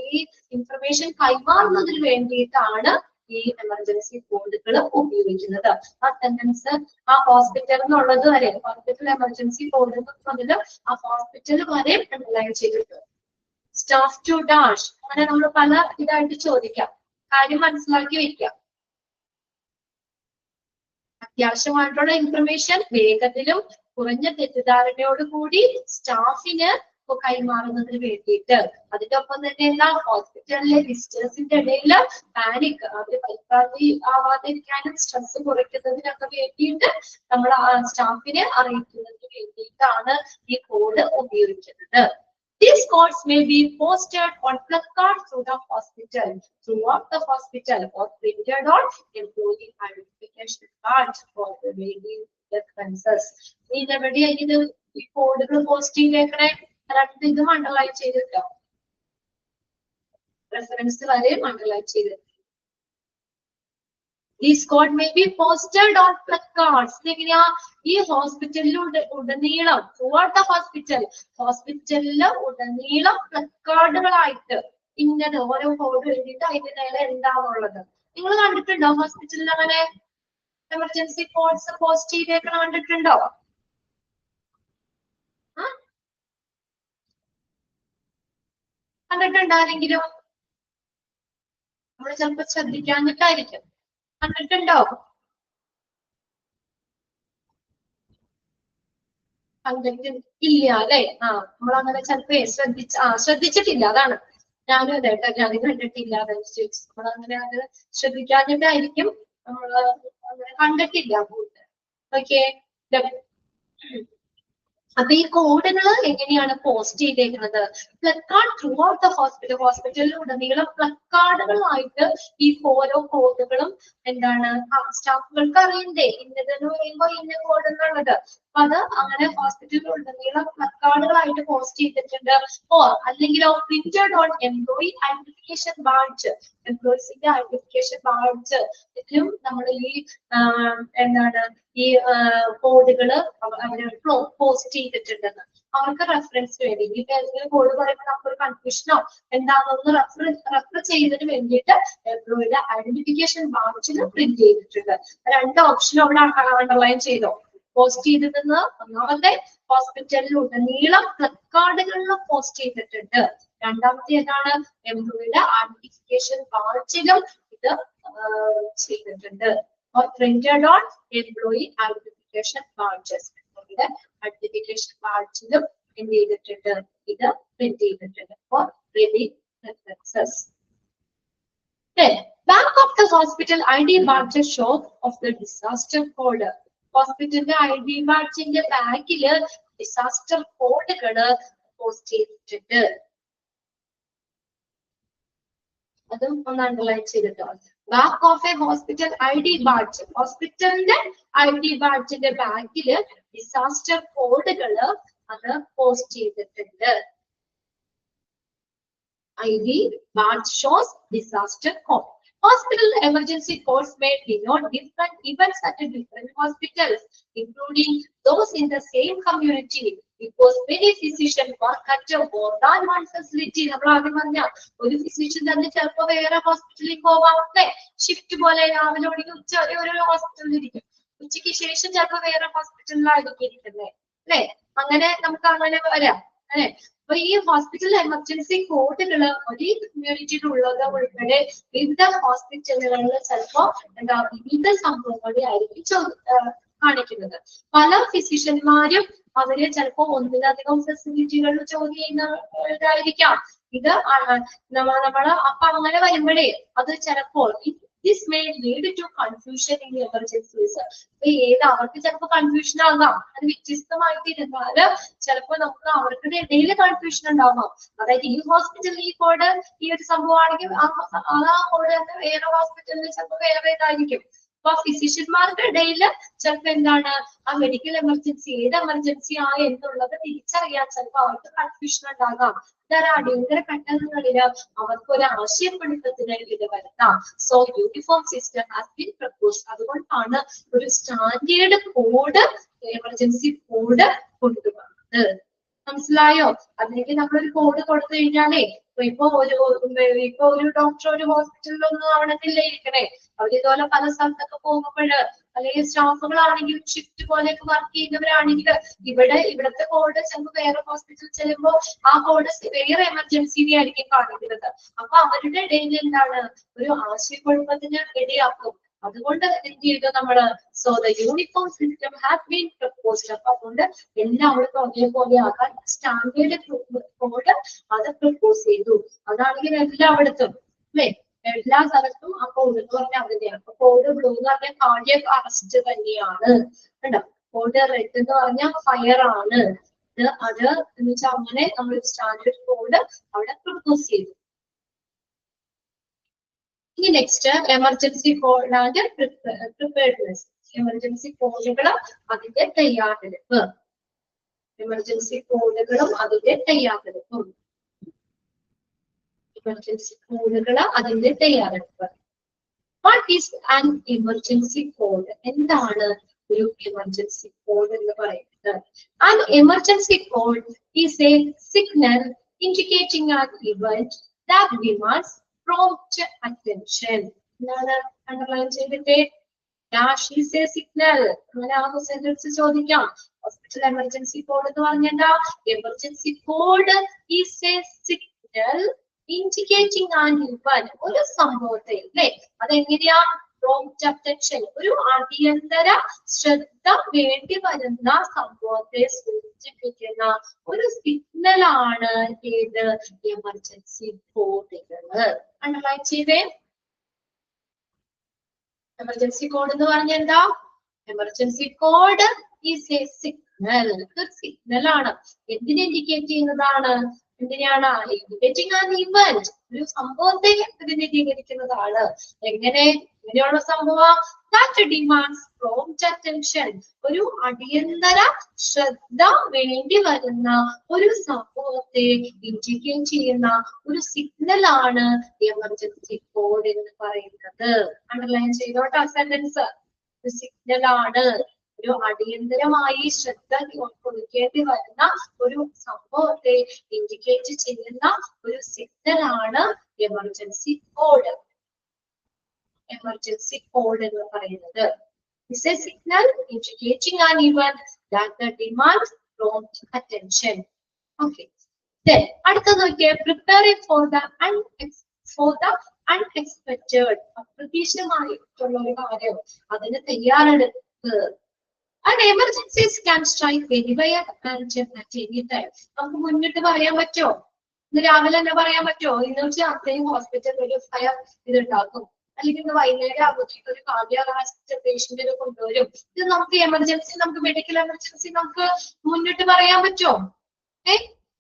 ഈ ഇൻഫർമേഷൻ കൈമാറുന്നതിന് വേണ്ടിയിട്ടാണ് ഈ എമർജൻസി കോഡുകൾ ഉപയോഗിക്കുന്നത്. ആ സെന്റൻസ് ആ ഹോസ്പിറ്റൽ എന്നുള്ളത് വരെ, ഹോസ്പിറ്റൽ എമർജൻസി കോഡ് മുതൽ ആ ഹോസ്പിറ്റൽ വരെ അണ്ടർലൈൻ ചെയ്തിട്ടുണ്ട്. സ്റ്റാഫ് ടു ഡാഷ്, അങ്ങനെ നമ്മൾ പല ഇതായിട്ട് ചോദിക്കാം. കാര്യം മനസ്സിലാക്കി വെക്കാം. അത്യാവശ്യമായിട്ടുള്ള ഇൻഫർമേഷൻ വേഗത്തിലും കുറഞ്ഞ തെറ്റിദ്ധാരണയോട് കൂടി സ്റ്റാഫിന് കൈമാറുന്നതിന് വേണ്ടിയിട്ട്. അതിന്റെ ഒപ്പം തന്നെ എന്താ? ഹോസ്പിറ്റലിലെ വിസിറ്റേഴ്സിന്റെ ഇടയിൽ പാനിക്, അവര് പരിഭ്രാന്തി ആവാതിരിക്കാനും സ്ട്രെസ് കുറയ്ക്കുന്നതിനൊക്കെ വേണ്ടിയിട്ട് നമ്മൾ സ്റ്റാഫിനെ അറിയിക്കുന്നതിന് വേണ്ടിയിട്ടാണ് ഈ കോഡ് ഉപയോഗിക്കുന്നത്. These codes may be posted on placards through the hospital, throughout the hospital, or printed on employee identification cards for the relief expenses. ഇതെവിടെയാ ഇത് ഈ കോഡുകൾ പോസ്റ്റ് ചെയ്തേക്കണേ? രണ്ട് ഇതും അണ്ടർലൈൻ ചെയ്തിട്ടോ, റെഫറൻസ് വരെയും അണ്ടർലൈൻ ചെയ്തിട്ടുണ്ട്. These code may be posted on placards. എങ്ങനെയാ? ഈ ഹോസ്പിറ്റലിലൂടെ ഉടനീളം, throughout the hospital, ഹോസ്പിറ്റലില് ഉടനീളം പ്ലക്കാർഡുകളായിട്ട് ഇങ്ങനെ ഓരോ കോഡ് എഴുതിയിട്ട് അതിന്റെ നേരെ എന്താണുള്ളത്. നിങ്ങൾ കണ്ടിട്ടുണ്ടോ ഹോസ്പിറ്റലിൽ അങ്ങനെ എമർജൻസി കോഡ്സ് പോസ്റ്റ് ചെയ്തേക്കണം? കണ്ടിട്ടുണ്ടോ? കണ്ടിട്ടുണ്ടോ ആരെങ്കിലും? നമ്മൾ ചിലപ്പോ ശ്രദ്ധിക്കാഞ്ഞിട്ടായിരിക്കും. കണ്ടിട്ടുണ്ടോ? ഇല്ല അല്ലെ? നമ്മളങ്ങനെ ചിലപ്പോ ശ്രദ്ധിച്ചിട്ടില്ല. അതാണ് ഞാനും അതെ കേട്ടോ, ഞാൻ കണ്ടിട്ടില്ല. നമ്മളങ്ങനെ അത് ശ്രദ്ധിക്കാഞ്ഞിട്ടായിരിക്കും നമ്മള് അങ്ങനെ കണ്ടിട്ടില്ല. ഓക്കെ, അപ്പൊ ഈ കോഡുകൾ എങ്ങനെയാണ് പോസ്റ്റ് ചെയ്തേക്കുന്നത്? Placard through out the hospital, ഹോസ്പിറ്റലിൽ ഉടനീളം പ്ലക്കാർഡുകളായിട്ട് ഈ ഓരോ കോഡുകളും എന്താണ് സ്റ്റാഫുകൾക്ക് അറിയണ്ടേ, ഇന്നതെന്ന് പറയുമ്പോ ഇന്ന കോഡ് എന്നുള്ളത്. അപ്പൊ അത് അങ്ങനെ ഹോസ്പിറ്റലിൽ ഉടനീളം പ്ലക്കാർഡുകളായിട്ട് പോസ്റ്റ് ചെയ്തിട്ടുണ്ട്. അല്ലെങ്കിലോ printed on employee identification badge, എംപ്ലോയീസിന്റെ ഐഡന്റിഫിക്കേഷൻ ബാഡ്ജ്, ഇതിലും നമ്മൾ ഈ എന്താണ് ഈ കോഡുകള് അവര് പോസ്റ്റ് ചെയ്തിട്ടുണ്ടെന്ന് അവർക്ക് റെഫറൻസ് വേണ്ടി. ഇപ്പൊ ഏതെങ്കിലും കോഡ് പറയുമ്പോൾ നമുക്കൊരു കൺഫ്യൂഷനോ എന്താണെന്ന് റെഫർ ചെയ്യുന്നതിന് വേണ്ടിയിട്ട് എംപ്ലോയിയുടെ ഐഡന്റിഫിക്കേഷൻ ബാഡ്ജിൽ പ്രിന്റ് ചെയ്തിട്ടുണ്ട്. രണ്ട് ഓപ്ഷനും അവിടെ അണ്ടർലൈൻ ചെയ്തോ. പോസ്റ്റ് ചെയ്തതെന്ന് ഒന്നാമത്തെ ഹോസ്പിറ്റലിൽ ഉടനീളം പ്ലക്കാർഡുകളിൽ പോസ്റ്റ് ചെയ്തിട്ടുണ്ട്. രണ്ടാമത്തെ എന്താണ്? എംപ്ലോയിയുടെ ഐഡന്റിഫിക്കേഷൻ ബാഡ്ജിലും ഇത് ചെയ്തിട്ടുണ്ട്. Printed on employee identification badges. Identification badge-ലും എന്ത് ചെയ്തിട്ടുണ്ട്? ഇത് പ്രിന്റ് ചെയ്തിട്ടുണ്ട് for relief purposes. Then back of the hospital ID badge show of the disaster code. ഹോസ്പിറ്റലിന്റെ ID ബാഡ്ജിന്റെ ബാക്കില് ഡിസാസ്റ്റർ കോഡുകള് പോസ്റ്റ് ചെയ്തിട്ടുണ്ട്. അതും ഒന്ന് അണ്ടർലൈൻ ചെയ്തിട്ടോ. Back of a hospital ID badge, ഹോസ്പിറ്റലിന്റെ ID ബാഡ്ജിന്റെ ബാക്കില് ഡിസാസ്റ്റർ കോഡുകള് അത് പോസ്റ്റ് ചെയ്തിട്ടുണ്ട്. ID badge shows disaster code. Hospital emergency codes may denote different events at different hospitals, including those in the same community, because many physicians work at more than one facility. നമ്മൾ ആദ്യം പറഞ്ഞ ഒരു ഫിസിഷ്യൻ തന്നെ ചിലപ്പോൾ വേറെ ഹോസ്പിറ്റലിൽ പോവാം. ഷിഫ്റ്റ് പോലെ രാവിലെ ഓടിക്കും, ഉച്ച വരെ ഒരു ഹോസ്പിറ്റലിൽ ഇരിക്കും, ഉച്ചയ്ക്ക് ശേഷം ചിലപ്പോൾ വേറെ ഹോസ്പിറ്റലിലായിരിക്കും ഇരിക്കുന്നത് അല്ലെ? അങ്ങനെ നമുക്ക് അങ്ങനെ വരാം അല്ലെ. അപ്പൊ ഈ ഹോസ്പിറ്റൽ എമർജൻസി കോഡുകള് ഒരേ കമ്മ്യൂണിറ്റിയിലുള്ളത് ഉൾപ്പെടെ വിവിധ ഹോസ്പിറ്റലുകളിൽ ചിലപ്പോ എന്താ വിവിധ സംഭവങ്ങളെ ആയിരിക്കും കാണിക്കുന്നത്. പല ഫിസിഷ്യന്മാരും അവര് ചിലപ്പോ ഒന്നിലധികം ഫെസിലിറ്റികളിൽ ജോലി ചെയ്യുന്നവരായിരിക്കാം. ഇത് നമ്മള് അപ്പൊ അങ്ങനെ വരുമ്പോഴേ അത് ചിലപ്പോൾ this may lead to confusion in emergencies. അപ്പൊ അവർക്ക് ചിലപ്പോൾ കൺഫ്യൂഷൻ ആകാം. അത് വ്യത്യസ്തമായിട്ടിരുന്നാല് ചിലപ്പോൾ നമുക്ക് അവർക്ക് ഇടയിൽ കൺഫ്യൂഷൻ ഉണ്ടാവാം. അതായത് ഈ ഹോസ്പിറ്റലിൽ ഈ കോഡ് ഈ ഒരു സംഭവമാണെങ്കിൽ ആ കോഡ് തന്നെ വേറെ ഹോസ്പിറ്റലിൽ ചിലപ്പോൾ വേറെ ഇതായിരിക്കും. അപ്പൊ ഫിസിഷ്യന്മാരുടെ ഇടയിൽ ചിലപ്പോ എന്താണ് ആ മെഡിക്കൽ എമർജൻസി ഏത് എമർജൻസി ആ എന്നുള്ളത് തിരിച്ചറിയാൻ ചിലപ്പോൾ അവർക്ക് കൺഫ്യൂഷൻ ഉണ്ടാകാം. അടിയന്തര ഘട്ടങ്ങളില് അവർക്ക് ഒരു ആശയപ്പെടുത്തത്തിന് ഇത് വരുത്താം. So uniform system has been proposed. അതുകൊണ്ടാണ് ഒരു സ്റ്റാൻഡേർഡ് കോഡ് എമർജൻസി കോഡ് കൊണ്ടുവന്നത്. മനസ്സിലായോ? അതിലേക്ക് നമ്മളൊരു കോഡ് കൊടുത്തു കഴിഞ്ഞാലേ ഇപ്പൊ ഒരു ഡോക്ടർ ഒരു ഹോസ്പിറ്റലിലൊന്നും ആവണമെന്നില്ല ഇരിക്കണേ. അവരിതുപോലെ പല സ്ഥലത്തൊക്കെ പോകുമ്പോഴ് അല്ലെങ്കിൽ സ്റ്റാഫുകളാണെങ്കിൽ ഷിഫ്റ്റ് പോലെയൊക്കെ വർക്ക് ചെയ്യുന്നവരാണെങ്കിൽ ഇവിടത്തെ കോഡ് ചിലപ്പോൾ വേറെ ഹോസ്പിറ്റലിൽ ചെല്ലുമ്പോൾ ആ കോഡ് വേറെ എമർജൻസിനെ ആയിരിക്കും കാണിക്കുന്നത്. അപ്പൊ അവരുടെ ഇടയിൽ എന്താണ് ഒരു ആശയക്കുഴപ്പത്തിന് ഇടയാക്കും. അതുകൊണ്ട് എന്ത് ചെയ്തു നമ്മള് so the uniform system has been proposed. അപ്പൊ അതുകൊണ്ട് എല്ലാവർക്കും ഒരേപോലെ ആക്കാൻ സ്റ്റാൻഡേർഡ് കോഡ് അത് പ്രപ്പോസ് ചെയ്തു. അതാണെങ്കിൽ എല്ലായിടത്തും അല്ലെ എല്ലാ സ്ഥലത്തും ആ കോഡ് എന്ന് പറഞ്ഞാൽ അവരുടെയാണ്. അപ്പൊ കോഡ് ബ്ലൂ എന്ന് പറഞ്ഞാൽ കാർഡിയക് അറസ്റ്റ് തന്നെയാണ് കേട്ടോ. കോഡ് റെഡ് എന്ന് പറഞ്ഞാൽ ഫയർ ആണ്. അത് എന്ന് വെച്ചാൽ അങ്ങനെ നമ്മൾ സ്റ്റാൻഡേർഡ് കോഡ് അവിടെ പ്രപ്പോസ് ചെയ്തു. ഇനി next emergency code and preparedness. Emergency കോഡുകളും അതിന്റെ തയ്യാറെടുപ്പ്. എമർജൻസി കോഡുകളും അതിന്റെ തയ്യാറെടുപ്പും. എമർജൻസി കോഡുകള് അതിന്റെ തയ്യാറെടുപ്പ്. What is an emergency code? എന്താണ് ഒരു എമർജൻസി കോഡ് എന്ന് പറയുന്നത്? An emergency code is A signal indicating an event that demands prompt attention. എന്താണ് അണ്ടർലൈൻ ചെയ്തിട്ട് ഡാഷ് ഈസ് എ സിഗ്നൽ. അങ്ങനെ ആ സെന്റൻസ് ചോദിക്കാം. ഹോസ്പിറ്റൽ എമർജൻസി കോഡ് എന്ന് പറഞ്ഞാൽ emergency code is A signal indicating an event, ഒരു സംഭവത്തെ അല്ലെ അതെങ്ങനെയാ പ്രോംപ്റ്റ് അറ്റൻഷൻ, ഒരു അടിയന്തര ശ്രദ്ധ വേണ്ടി വരുന്ന സംഭവത്തെ സൂചിപ്പിക്കുന്ന ഒരു സിഗ്നൽ ആണ് ഏത് എമർജൻസി കോഡുകള്. അണ്ടർലൈൻ ചെയ്തേ. എമർജൻസി കോഡ് എന്ന് പറഞ്ഞാൽ എന്താ? Emergency code is A signal. ഒരു സിഗ്നൽ ആണ്. എന്തിനെ ഇൻഡിക്കേറ്റ് ചെയ്യുന്നതാണ്? എന്തിനാണ്? ഇൻഡിക്കേറ്റിംഗ് ആൻ ഇവന്റ്, ഒരു സംഭവത്തെ പ്രതിനിധീകരിക്കുന്നതാണ്. എങ്ങനെയുള്ള സംഭവം? ദാറ്റ് ഡിമാൻഡ്സ് പ്രോംപ്റ്റ് അറ്റൻഷൻ, ഒരു അടിയന്തര ശ്രദ്ധ വേണ്ടി വരുന്ന ഒരു സംഭവത്തെ ഇൻഡിക്കേറ്റ് ചെയ്യുന്ന ഒരു സിഗ്നൽ ആണ് എമർജൻസി കോഡ് എന്ന് പറയുന്നത്. അണ്ടർലൈൻ ചെയ്തോട്ടെ സെന്റൻസ്. ഒരു സിഗ്നൽ ആണ്, ഒരു അടിയന്തരമായി ശ്രദ്ധ കൊടുക്കേണ്ടി വരുന്ന ഒരു സംഭവത്തെ ഇൻഡിക്കേറ്റ് ചെയ്യുന്ന ഒരു സിഗ്നൽ ആണ് എമർജൻസി കോഡ്. എമർജൻസി കോഡ് എന്ന് പറയുന്നത് is a signal indicating an event that demands prompt attention. Okay. Then അടുത്ത നോക്കിയേ, preparing for the unexpected. അപ്രതീക്ഷിതമായിട്ടുള്ള ഒരു കാര്യം, അതിന് തയ്യാറെടുപ്പ്. And emergencies can strike anywhere and at any time. നമുക്ക് മുന്നിട്ട് പറയാൻ പറ്റുമോ? ഇന്ന് രാവിലെ തന്നെ പറയാൻ പറ്റുമോ? ഇന്ന് വെച്ചാൽ അത്രയും ഹോസ്പിറ്റലിൽ ഒരു ഫയർ ഇതുണ്ടാക്കും, അല്ലെങ്കിൽ ഇന്ന് വൈകുന്നേരം ആകുമ്പോഴത്തേക്ക് ഒരു കാർഡിയാക് അറസ്റ്റ് പേഷ്യന്റിനെ കൊണ്ടുവരും. ഇത് നമുക്ക് എമർജൻസി, നമുക്ക് മെഡിക്കൽ എമർജൻസി നമുക്ക് മുന്നിട്ട് പറയാൻ പറ്റുമോ?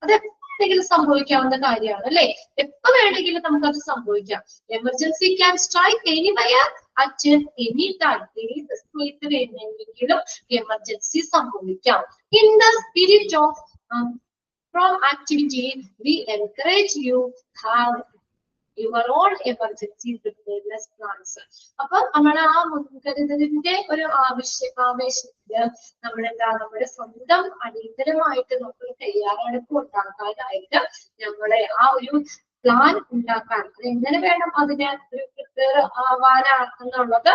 അത് എപ്പോഴെങ്കിലും സംഭവിക്കാവുന്ന കാര്യമാണ് അല്ലെ. എപ്പോ വേണമെങ്കിലും നമുക്കത് സംഭവിക്കാം. Emergency can strike anywhere at any time. ഏത് സമയത്ത് വേണമെങ്കിലും എമർജൻസി സംഭവിക്കാം. In the spirit of proactivity, we encourage you have your own emergency preparedness plans. അപ്പൊ നമ്മൾ ആ മുൻകരുതലിന്റെ ഒരു ആവേശത്തില് നമ്മുടെ സ്വന്തം അടിയന്തരമായിട്ട് നമുക്ക് തയ്യാറെടുപ്പ് ഉണ്ടാക്കാനായിട്ട് നമ്മളെ ആ ഒരു പ്ലാൻ ഉണ്ടാക്കാൻ, അത് എങ്ങനെ വേണം അതിനെ ഒരു പ്രിപ്പയർ ആവാനാണെന്നുള്ളത്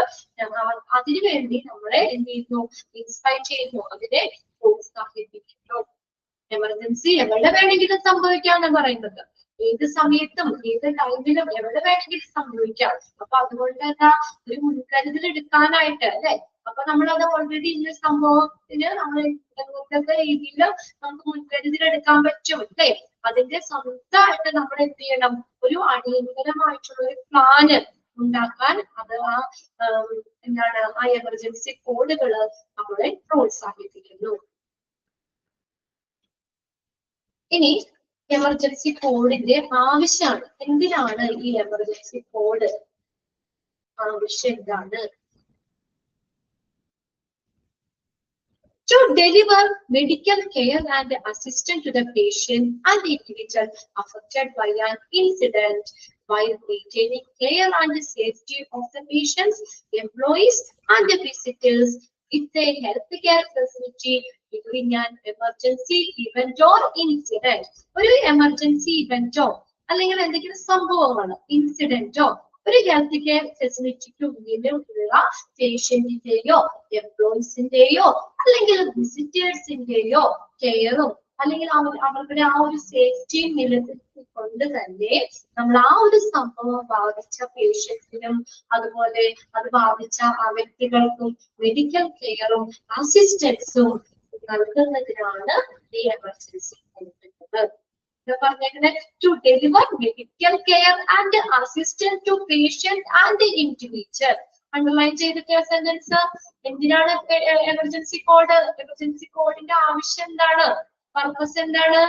അതിനു വേണ്ടി നമ്മളെ എന്ത് ചെയ്യുന്നു? ഇൻസ്പയർ ചെയ്യുന്നു, അതിനെ പ്രോത്സാഹിപ്പിക്കുന്നു. എമർജൻസി എവിടെ വേണമെങ്കിലും സംഭവിക്കാന്ന് പറയുന്നത്. ഏത് സമയത്തും ഏത് ടൈമിലും എവിടെ വേണമെങ്കിലും സംഭവിക്കാം. അപ്പൊ അതുകൊണ്ട് എന്താ ഒരു മുൻകരുതൽ എടുക്കാനായിട്ട് അല്ലെ. അപ്പൊ നമ്മളത് ഓൾറെഡി ഈ സംഭവത്തിന് നമ്മൾ എന്തൊക്കെ രീതിയിൽ നമുക്ക് മുൻകരുതൽ എടുക്കാൻ പറ്റും അല്ലെ. അതിന്റെ സ്വന്തമായിട്ട് നമ്മൾ എന്ത് ചെയ്യണം, ഒരു അടിയന്തരമായിട്ടുള്ള ഒരു പ്ലാന് ഉണ്ടാക്കാൻ അത് എന്താണ് ആ എമർജൻസി കോഡുകള് നമ്മളെ പ്രോത്സാഹിപ്പിക്കുന്നു. ഇനി എമർജൻസി കോഡിന്റെ ആവശ്യമാണ്. എന്തിനാണ് ഈ എമർജൻസി കോഡ് ആവശ്യം? എന്താണ്? To deliver medical care and assistance to the patient and the individual affected by an incident while maintaining care and safety of the patients, employees and the visitors with a healthcare facility during an emergency event or incident. ഒരു എമർജൻസി ഇവന്റോ അല്ലെങ്കിൽ എന്തെങ്കിലും സംഭവമാണ്, ഇൻസിഡന്റോ ഒരു ഹെൽത്ത് കെയർ ഫെസിലിറ്റിക്ക് ഉള്ളിലുള്ള പേഷ്യന്റിന്റെയോ എംപ്ലോയീസിന്റെയോ അല്ലെങ്കിൽ വിസിറ്റേഴ്സിന്റെയോ കെയറും അല്ലെങ്കിൽ അവരുടെ ആ ഒരു സേഫ്റ്റിയും നിലനിർത്തിക്കൊണ്ട് തന്നെ നമ്മൾ ആ ഒരു സംഭവം ബാധിച്ച പേഷ്യൻസിനും അതുപോലെ അത് ബാധിച്ച ആ വ്യക്തികൾക്കും മെഡിക്കൽ കെയറും അസിസ്റ്റൻസും നൽകുന്നതിനാണ് ഈ എമർജൻസി കൊടുക്കുന്നത്. To deliver medical care and assistance to patient and individual. Underline ചെയ്തിട്ട് സെന്റൻസ്. എന്തിനാണ് എമർജൻസി കോഡ്? എമർജൻസി കോഡിന്റെ ആവശ്യം എന്താണ്? പർപ്പസ് എന്താണ്?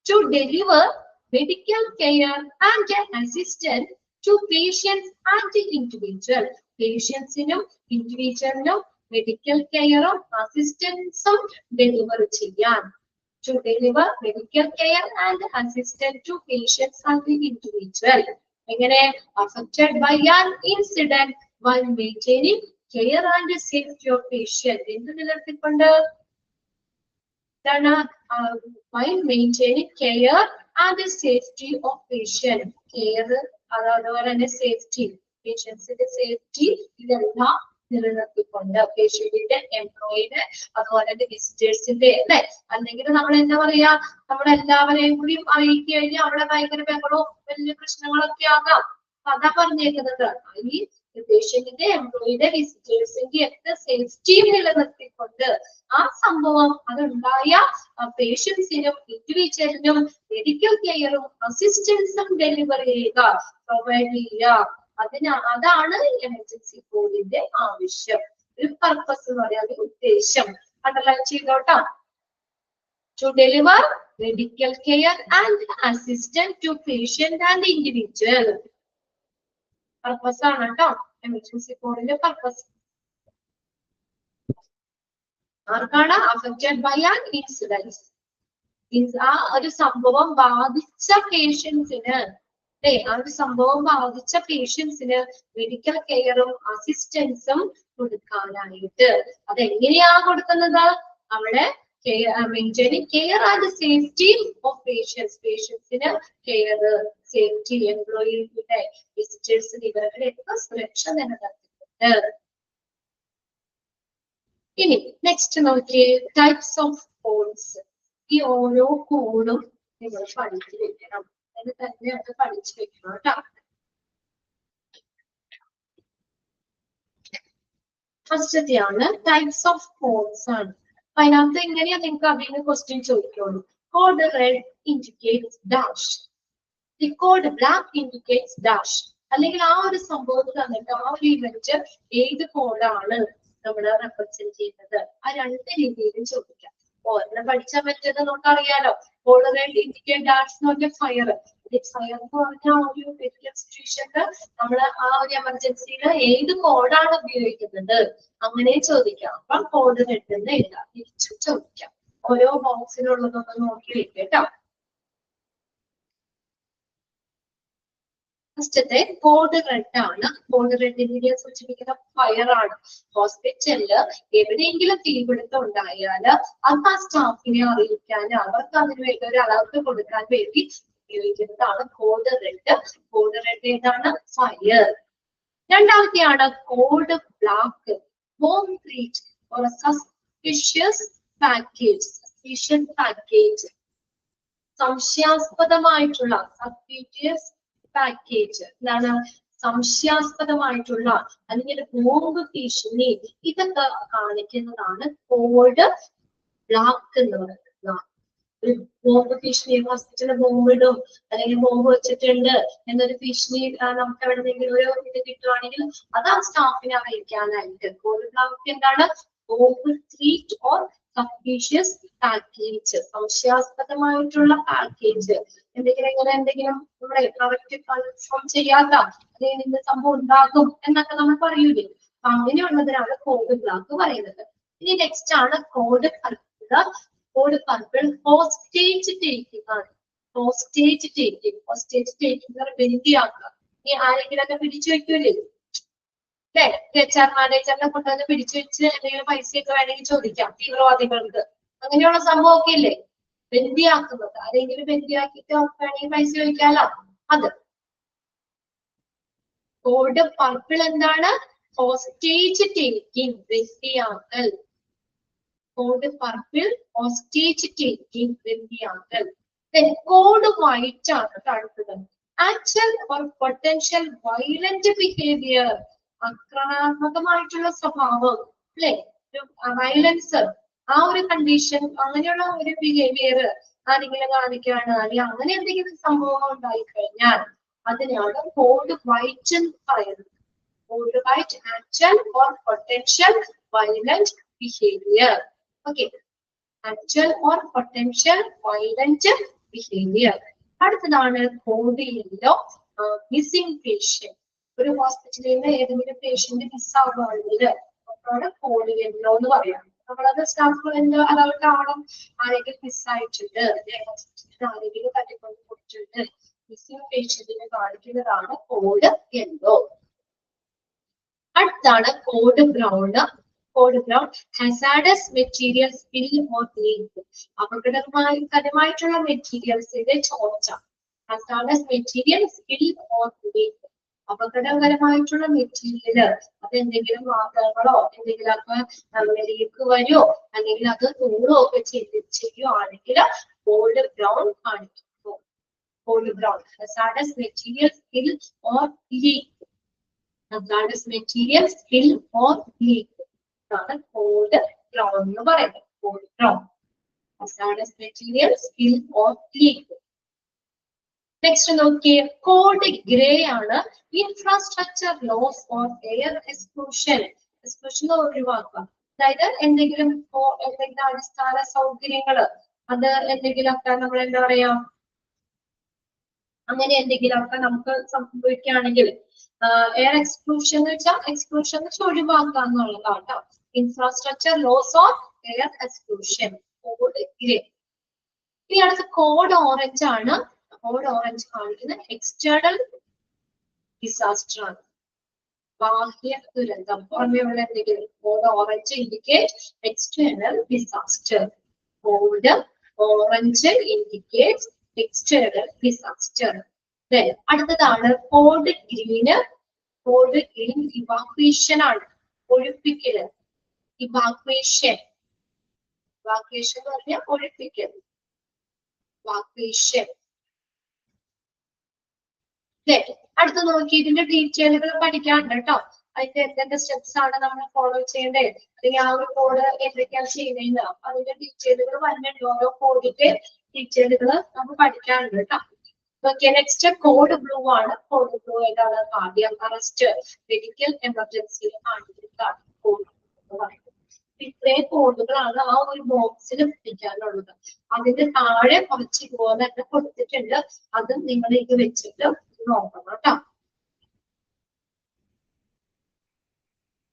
To deliver medical care and assistance to patients and individual. പേഷ്യൻസിനും ഇൻഡിവിജ്വലിനും മെഡിക്കൽ കെയറും അസിസ്റ്റൻസും ഡെലിവർ ചെയ്യാൻ. To deliver medical care and assistance to patients and the individual. എങ്ങനെ? Affected by an incident while maintaining care and safety of patient. എന്ത് നിലനിർത്തിക്കൊണ്ട്? ഇതാണ് while maintaining care and safety of patient. Care അതുപോലെ തന്നെ സേഫ്റ്റി, പേഷ്യൻസിന്റെ സേഫ്റ്റി ഇതെല്ലാം നിലനിർത്തിക്കൊണ്ട് പേഷ്യന്റിന്റെ എംപ്ലോയിയുടെ അതുപോലെ തന്നെ വിസിറ്റേഴ്സിന്റെ അല്ലെ. അല്ലെങ്കിൽ നമ്മൾ എന്താ പറയാ, നമ്മളെല്ലാവരെയും കൂടി അറിയിച്ചു കഴിഞ്ഞാൽ അവിടെ ഭയങ്കര ബഹളവും വലിയ പ്രശ്നങ്ങളൊക്കെ ആകാം. അതാ പറഞ്ഞേക്കുന്നത്. ഈ പേഷ്യന്റിന്റെ എംപ്ലോയിയുടെ വിസിറ്റേഴ്സിന്റെ ഒക്കെ സേഫ്റ്റിയും നിലനിർത്തിക്കൊണ്ട് ആ സംഭവം അതുണ്ടായ പേഷ്യൻസിനും ഇൻഡിവിജ്വലിനും മെഡിക്കൽ കെയറും അസിസ്റ്റൻസും ഡെലിവർ ചെയ്യുക, പ്രൊവൈഡ് ചെയ്യുക. അതാണ് എമർജൻസി കോഡിന്റെ ആവശ്യം. ഒരു പർപ്പസ് എന്ന് പറയാം, ഒരു ഉദ്ദേശം. Underline ചെയ്തോട്ടോ. To deliver medical care and assistance to patient and individual. Purpose ആണ് കേട്ടോ എമർജൻസി കോഡിന്റെ പർപ്പസ്. ആർക്കാണ്? affected by an incident. ആ ഒരു സംഭവം ബാധിച്ച പേഷ്യൻസിന് ആ ഒരു സംഭവം ബാധിച്ച പേഷ്യൻസിന് മെഡിക്കൽ കെയറും അസിസ്റ്റൻസും കൊടുക്കാനായിട്ട്. അതെങ്ങനെയാ കൊടുക്കുന്നത്? അവിടെ maintaining care and safety of patients. പേഷ്യൻസിന് കെയർ, സേഫ്റ്റി, എംപ്ലോയിയുടെ വിസിറ്റേഴ്സിന് ഇവരുടെയൊക്കെ സുരക്ഷ നിലനിർത്തിക്കൊണ്ട്. ഇനി നെക്സ്റ്റ് നോക്കിയേ, ടൈപ്സ് ഓഫ് കോഡ്സ്. ഈ ഓരോ കോഡും നിങ്ങൾ പഠിച്ചു വെക്കണം. തന്നെ അത് പഠിച്ചു വെക്കണം കേട്ടോ. ഫസ്റ്റത്തെയാണ് ടൈപ്സ് ഓഫ് കോഡ്സ് ആണ്. അപ്പൊ അതിനകത്ത് എങ്ങനെയാ നിങ്ങൾക്ക് അതിന് ക്വസ്റ്റ്യൻ ചോദിക്കുള്ളൂ. Code red indicates dash, the code black indicates dash. അല്ലെങ്കിൽ ആ ഒരു സംഭവം തന്നിട്ട് ആ ഒരു ഇവന്റ് ഏത് കോഡാണ് നമ്മൾ റെപ്രസെന്റ് ചെയ്യുന്നത്, ആ രണ്ട് രീതിയിലും ചോദിക്കാം. ഒരെണ്ണം പഠിച്ചാൽ പറ്റുന്നത് നമുക്കറിയാലോ. കോഡ് റെഡ് ഇൻഡിക്കേറ്റ് ഡാഷ് എന്ന് പറഞ്ഞ ഫയർ. ഫയർ എന്ന് പറഞ്ഞ ഒരു മെഡിക്കൽ സിറ്റുവേഷനിൽ നമ്മൾ ആ ഒരു എമർജൻസിയിൽ ഏത് കോഡാണ് ഉപയോഗിക്കുന്നത് അങ്ങനെ ചോദിക്കാം. അപ്പൊ കോഡ് റെഡ് എന്ന് എഴുതാം, തിരിച്ചും ചോദിക്കാം. ഓരോ ബോക്സിലുള്ളതൊന്ന് നോക്കി വെക്കാം കേട്ടോ. ഫസ്റ്റത്തെ കോഡ് റെഡ് ആണ്. കോഡ് റെഡിനെ സൂചിപ്പിക്കുന്ന ഫയർ ആണ്. ഹോസ്പിറ്റലില് എവിടെയെങ്കിലും തീപിടുത്തം ഉണ്ടായാൽ അത് ആ സ്റ്റാഫിനെ അറിയിക്കാൻ, അവർക്ക് അതിനുവേണ്ടി ഒരു അലർട്ട് കൊടുക്കാൻ വേണ്ടി ഉപയോഗിക്കുന്നതാണ് കോഡ് റെഡ്. കോഡ് റെഡ് ഏതാണ്? ഫയർ. രണ്ടാമത്തെയാണ് code black, bomb threat or suspicious package. Suspicious package സംശയാസ്പദമായിട്ടുള്ള സബ്ക്യൂട്ടിയസ് പാക്കേജ് എന്താണ് സംശയാസ്പദമായിട്ടുള്ള അല്ലെങ്കിൽ ബോംബ് ഭീഷണി ഇതൊക്കെ കാണിക്കുന്നതാണ് കോഡ് ബ്ലാക്ക് എന്ന് പറയുന്നത്. ഒരു ബോംബ് ഭീഷണി ഹോസ്പിറ്റലിൽ ബോംബ് ഇടും അല്ലെങ്കിൽ ബോംബ് വെച്ചിട്ടുണ്ട് എന്നൊരു ഭീഷണി നമുക്ക് എവിടെന്നെങ്കിലും ഒരു ഇത് കിട്ടുവാണെങ്കിൽ അത് ആ സ്റ്റാഫിനെ അറിയിക്കാനായിട്ട് കോഡ് ബ്ലാക്ക് എന്താണ് bomb threat or suspicious package സംശയാസ്പദമായിട്ടുള്ള പാക്കേജ് എന്തെങ്കിലും നമ്മുടെ കറക്റ്റ് കൺഫേം ചെയ്യാത്ത അല്ലെങ്കിൽ ഇന്ന് സംഭവം ഉണ്ടാകും എന്നൊക്കെ നമ്മൾ പറയൂലേ അങ്ങനെയുള്ളതിനാണ് കോഡ് ബ്ലാക്ക് പറയുന്നത്. ഇനി നെക്സ്റ്റ് ആണ് code purple. Code purple hostage taking ആണ്. ഹോസ്റ്റേജ് ടേക്കിംഗ് ബന്ദിയാക്കുക. ഈ ആരെങ്കിലൊക്കെ പിടിച്ചു വെക്കൂലേ അല്ലെ, HR മാനേജറിനെ കൊണ്ടുവന്ന് പിടിച്ചു വെച്ച് എന്തെങ്കിലും പൈസയൊക്കെ വേണമെങ്കിൽ ചോദിക്കാം തീവ്രവാദികൾക്ക്. അങ്ങനെയുള്ള സംഭവമൊക്കെ ഇല്ലേ ബന്ദിയാക്കുന്നത്, ആരെങ്കിലും ബന്ദിയാക്കിയിട്ട് വേണമെങ്കിൽ പൈസ ചോദിക്കാലോ. അത് കോഡ് പർപ്പിൾ എന്താണ് ഹോസ്റ്റേജ് ടേക്കിംഗ് ബന്ദിയാക്കൽ. കോഡ് പർപ്പിൾ ഹോസ്റ്റേജ് ടേക്കിംഗ് ബന്ദിയാക്കൽ. കോഡ് വൈറ്റ് ആണ് അടുത്തത് actual or potential violent behaviour. ആക്രമണാത്മകമായിട്ടുള്ള സ്വഭാവം അല്ലെ, വയലൻസ് ആ ഒരു കണ്ടീഷൻ അങ്ങനെയുള്ള ഒരു ബിഹേവിയർ ആരെങ്കിലും കാണിക്കുകയാണ് അല്ലെങ്കിൽ അങ്ങനെ എന്തെങ്കിലും സംഭവം ഉണ്ടായി കഴിഞ്ഞാൽ അതിനാണ് കോഡ് വൈറ്റ് എന്ന് പറയുന്നത്. Code white actual or potential violent behaviour. Okay, actual or potential violent behaviour. അടുത്തതാണ് കോഡ് യെല്ലോ മിസ്സിംഗ് പേഷ്യന്റ്. ഒരു ഹോസ്പിറ്റലിൽ നിന്ന് ഏതെങ്കിലും പേഷ്യന്റ് മിസ്സാവുകയാണെങ്കിൽ നമ്മളോട് കോഡ് യെല്ലോ എന്ന് പറയാം. നമ്മളത് സ്റ്റാഫ് അതവർക്ക് ആളും ആരെങ്കിലും മിസ്സായിട്ടുണ്ട്, ആരെങ്കിലും തട്ടിക്കൊണ്ട് പോയിട്ടുണ്ട്, മിസ്സിംഗ് പേഷ്യന്റിനെ കാണിക്കുന്നതാണ് കോഡ് യെല്ലോ. അടുത്താണ് code brown. Code brown hazardous material spill or leak. അപകടകരമായിട്ടുള്ള മെറ്റീരിയൽസിന്റെ ചോർച്ച. Hazardous material spill or leak അപകടകരമായിട്ടുള്ള മെറ്റീരിയൽ അത് എന്തെങ്കിലും വാതകങ്ങളോ എന്തെങ്കിലുമൊക്കെ ലീക്ക് വരുമോ അല്ലെങ്കിൽ അത് തൂളോ ഒക്കെ ചെയ്യുകയാണെങ്കിൽ കോഡ് ബ്രൗൺ കാണിക്കുന്നു. Code brown hazardous material spill or leak. hazardous material spill or leak ആണ് കോഡ് ബ്രൗൺ എന്ന് പറയുന്നത്. Code brown hazardous material spill or leak. Next നോക്കിയേ കോഡ് ഗ്രേ ആണ് infrastructure loss or air exclusion. Exclusion ഒഴിവാക്കുക, അതായത് എന്തെങ്കിലും അടിസ്ഥാന സൗകര്യങ്ങള് അത് എന്തെങ്കിലുമൊക്കെ നമ്മൾ എന്താ പറയാ അങ്ങനെ എന്തെങ്കിലുമൊക്കെ നമുക്ക് സംഭവിക്കുകയാണെങ്കിൽ എയർ എക്സ്ക്ലൂഷൻ എന്ന് വെച്ചാൽ എക്സ്ക്ലൂഷൻ ഒഴിവാക്കുക എന്നുള്ളതാണ്. Infrastructure loss or air exclusion code grey. ഇനി അടുത്ത കോഡ് ഓറഞ്ച് ആണ്. കോഡ് ഓറഞ്ച് കാണിക്കുന്നത് എക്സ്റ്റേണൽ ഡിസാസ്റ്റർ ആണ്, ബാഹ്യ ദുരന്തം. പുറമെയുള്ള എന്തെങ്കിലും code orange indicate external disaster. Code orange indicate external disaster. അടുത്തതാണ് code green. Code green evacuation ആണ്, ഒഴിപ്പിക്കല്. ഇവാക്വേഷൻ എന്ന് പറഞ്ഞാൽ ഒഴിപ്പിക്കൽ. ഇവാക്വേഷൻ. അടുത്ത നോക്കി ഇതിന്റെ ഡീറ്റെയിലുകൾ പഠിക്കാനുണ്ട് കേട്ടോ. അതിന്റെ എന്തൊക്കെ സ്റ്റെപ്സ് ആണ് നമ്മൾ ഫോളോ ചെയ്യേണ്ടത് അല്ലെങ്കിൽ ആ ഒരു കോഡ് എന്തൊക്കെയാണ് ചെയ്യുന്നത് അതിന്റെ ഡീറ്റെയിലുകൾ വരുന്നുണ്ട്. ഓരോ കോഡിന്റെ ഡീറ്റെയിലുകൾ നമുക്ക് പഠിക്കാനുണ്ട് കേട്ടോ. ഓക്കെ, നെക്സ്റ്റ് കോഡ് ബ്ലൂ ആണ്. കോഡ് ബ്ലൂ ഏതാണ്? കാർഡിയക് അറസ്റ്റ്, മെഡിക്കൽ എമർജൻസി കാണിക്കുന്നതാണ് കോഡ് എന്ന് പറയുന്നത്. ഇത്രയും കോഡുകളാണ് ആ ഒരു ബോക്സിൽ പഠിക്കാനുള്ളത്. അതിന്റെ താഴെ കുറച്ച് ഇതുപോലെ തന്നെ കൊടുത്തിട്ടുണ്ട്, അതും നിങ്ങൾ ഇത് വെച്ചിട്ട് നോക്കണം കേട്ടോ.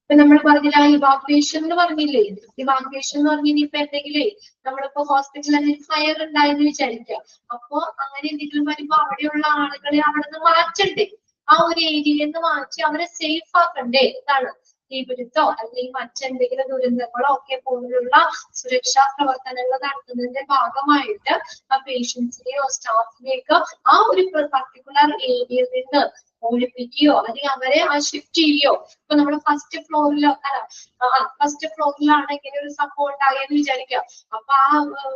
ഇപ്പൊ നമ്മൾ പറഞ്ഞില്ല ഇവാക്വേഷൻ എന്ന് പറഞ്ഞില്ലേ, ഇവാക്വേഷൻ എന്ന് പറഞ്ഞാൽ ഇപ്പൊ എന്തെങ്കിലും നമ്മളിപ്പോ ഹോസ്പിറ്റലിൽ ഫയർ ഉണ്ടായെന്ന് വിചാരിക്കാം. അപ്പൊ അങ്ങനെ എന്തെങ്കിലും വരുമ്പോ അവിടെയുള്ള ആളുകളെ അവിടെ നിന്ന് മാറ്റണ്ടേ, ആ ഒരു ഏരിയയിൽ നിന്ന് മാറ്റി അവരെ സേഫ് ആക്കണ്ടേ. ഇതാണ് തീപിടുത്തോ അല്ലെങ്കിൽ മറ്റെന്തെങ്കിലും ദുരന്തങ്ങളോ ഒക്കെ പോലുള്ള സുരക്ഷാ പ്രവർത്തനങ്ങൾ നടത്തുന്നതിന്റെ ഭാഗമായിട്ട് ആ പേഷ്യൻസിനെയോ സ്റ്റാഫിനെയൊക്കെ ആ ഒരു പർട്ടിക്കുലർ ഏരിയയിൽ നിന്ന് ഒഴിപ്പിക്കുകയോ അല്ലെങ്കിൽ അവരെ ഷിഫ്റ്റ് ചെയ്യുകയോ. ഇപ്പൊ നമ്മൾ ഫസ്റ്റ് ഫ്ലോറിലോ ഫസ്റ്റ് ഫ്ലോറിലാണ് ഇങ്ങനെ ഒരു സംഭവം ഉണ്ടായെന്ന് വിചാരിക്കുക. അപ്പൊ ആ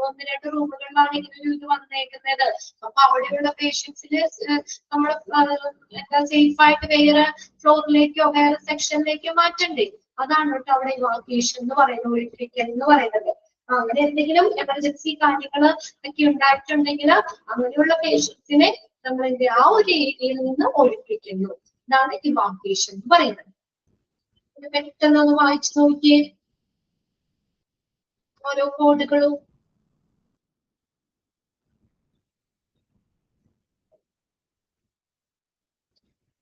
1-2 റൂമുകളിലാണ് ഇങ്ങനെ ഒരു ഇത് വന്നേക്കുന്നത്. അപ്പൊ അവിടെയുള്ള പേഷ്യൻസിന് നമ്മൾ എന്താ സേഫ് ആയിട്ട് വേറെ ഫ്ലോറിലേക്കോ വേറെ സെക്ഷനിലേക്കോ മാറ്റണ്ടേ. അതാണ് കേട്ടോ അവിടെ ഇവാക്യുവേഷൻ എന്ന് പറയുന്നത്, ഒഴിപ്പിക്കൽ എന്ന് പറയുന്നത്. അങ്ങനെ എന്തെങ്കിലും എമർജൻസി കാര്യങ്ങൾ ഒക്കെ ഉണ്ടായിട്ടുണ്ടെങ്കിൽ അങ്ങനെയുള്ള പേഷ്യൻസിനെ നമ്മൾ ആ ഒരു ഏരിയയിൽ നിന്ന് ഒഴിപ്പിക്കുന്നു. ഇതാണ് ഇവാക്യുവേഷൻ എന്ന് പറയുന്നത്. പെട്ടെന്ന് ഒന്ന് വായിച്ചു നോക്കിയേ ഓരോ കോഡുകളും.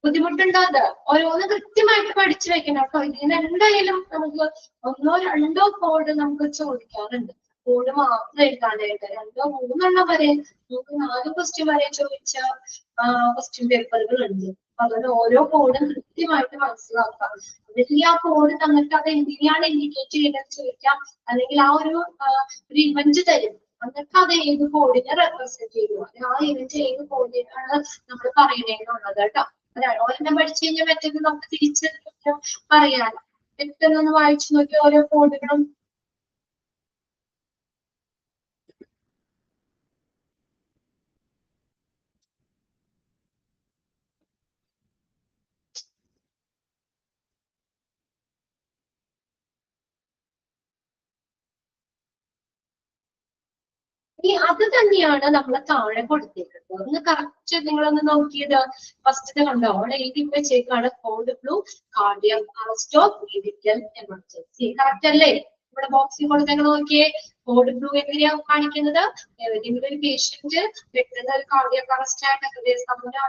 ബുദ്ധിമുട്ടുണ്ടാകാതെ ഓരോന്ന് കൃത്യമായിട്ട് പഠിച്ചു വെക്കണം കേട്ടോ. ഇതിന് എന്തായാലും നമുക്ക് 1-2 കോഡ് നമുക്ക് ചോദിക്കാറുണ്ട്. കോഡ് മാത്രം എഴുതാനായിട്ട് 2-3 വരെ നമുക്ക് 4 ക്വസ്റ്റ്യൻ വരെ ചോദിച്ച ക്വസ്റ്റ്യൻ പേപ്പറുകൾ ഉണ്ട്. അതുകൊണ്ട് ഓരോ കോഡും കൃത്യമായിട്ട് മനസ്സിലാക്കാം. അല്ലെങ്കിൽ ആ കോഡ് തന്നിട്ട് അത് എന്തിനാണ് ഇൻഡിക്കേറ്റ് ചെയ്യുന്നത് ചോദിക്കാം. അല്ലെങ്കിൽ ആ ഒരു ഇവന്റ് തരും, എന്നിട്ട് അത് ഏത് കോഡിനെ റെപ്രസെന്റ് ചെയ്യുന്നു, ആ ഇവന്റ് ഏത് കോഡിനാണ് നമ്മൾ പറയണേന്നുള്ളത് കേട്ടോ. അതാണ് ഒരെണ്ണം പഠിച്ചു കഴിഞ്ഞാൽ മറ്റേത് നമുക്ക് തിരിച്ച് പറയാൻ. പെട്ടെന്നൊന്ന് വായിച്ചു നോക്കി ഓരോ കോഡുകളും. അത് തന്നെയാണ് നമ്മൾ താഴെ കൊടുത്തേക്കുന്നത്. ഒന്ന് കറക്റ്റ് നിങ്ങളൊന്ന് നോക്കിയത് ഫസ്റ്റ് കണ്ടോ, അവിടെ എഴുതി വെച്ചേക്കാണ് code blue cardiac arrest of medical emergency. Correct അല്ലേ? ഇവിടെ ബോക്സിൽ കൊടുത്തേക്ക് നോക്കിയേ. കോഡ് ബ്ലൂ എങ്ങനെയാ കാണിക്കുന്നത്? ഏതെങ്കിലും ഒരു പേഷ്യന്റ് പെട്ടെന്ന് ഒരു കാർഡിയക് അറസ്റ്റ് ആയിട്ട് ഹൃദയസ്തംഭനം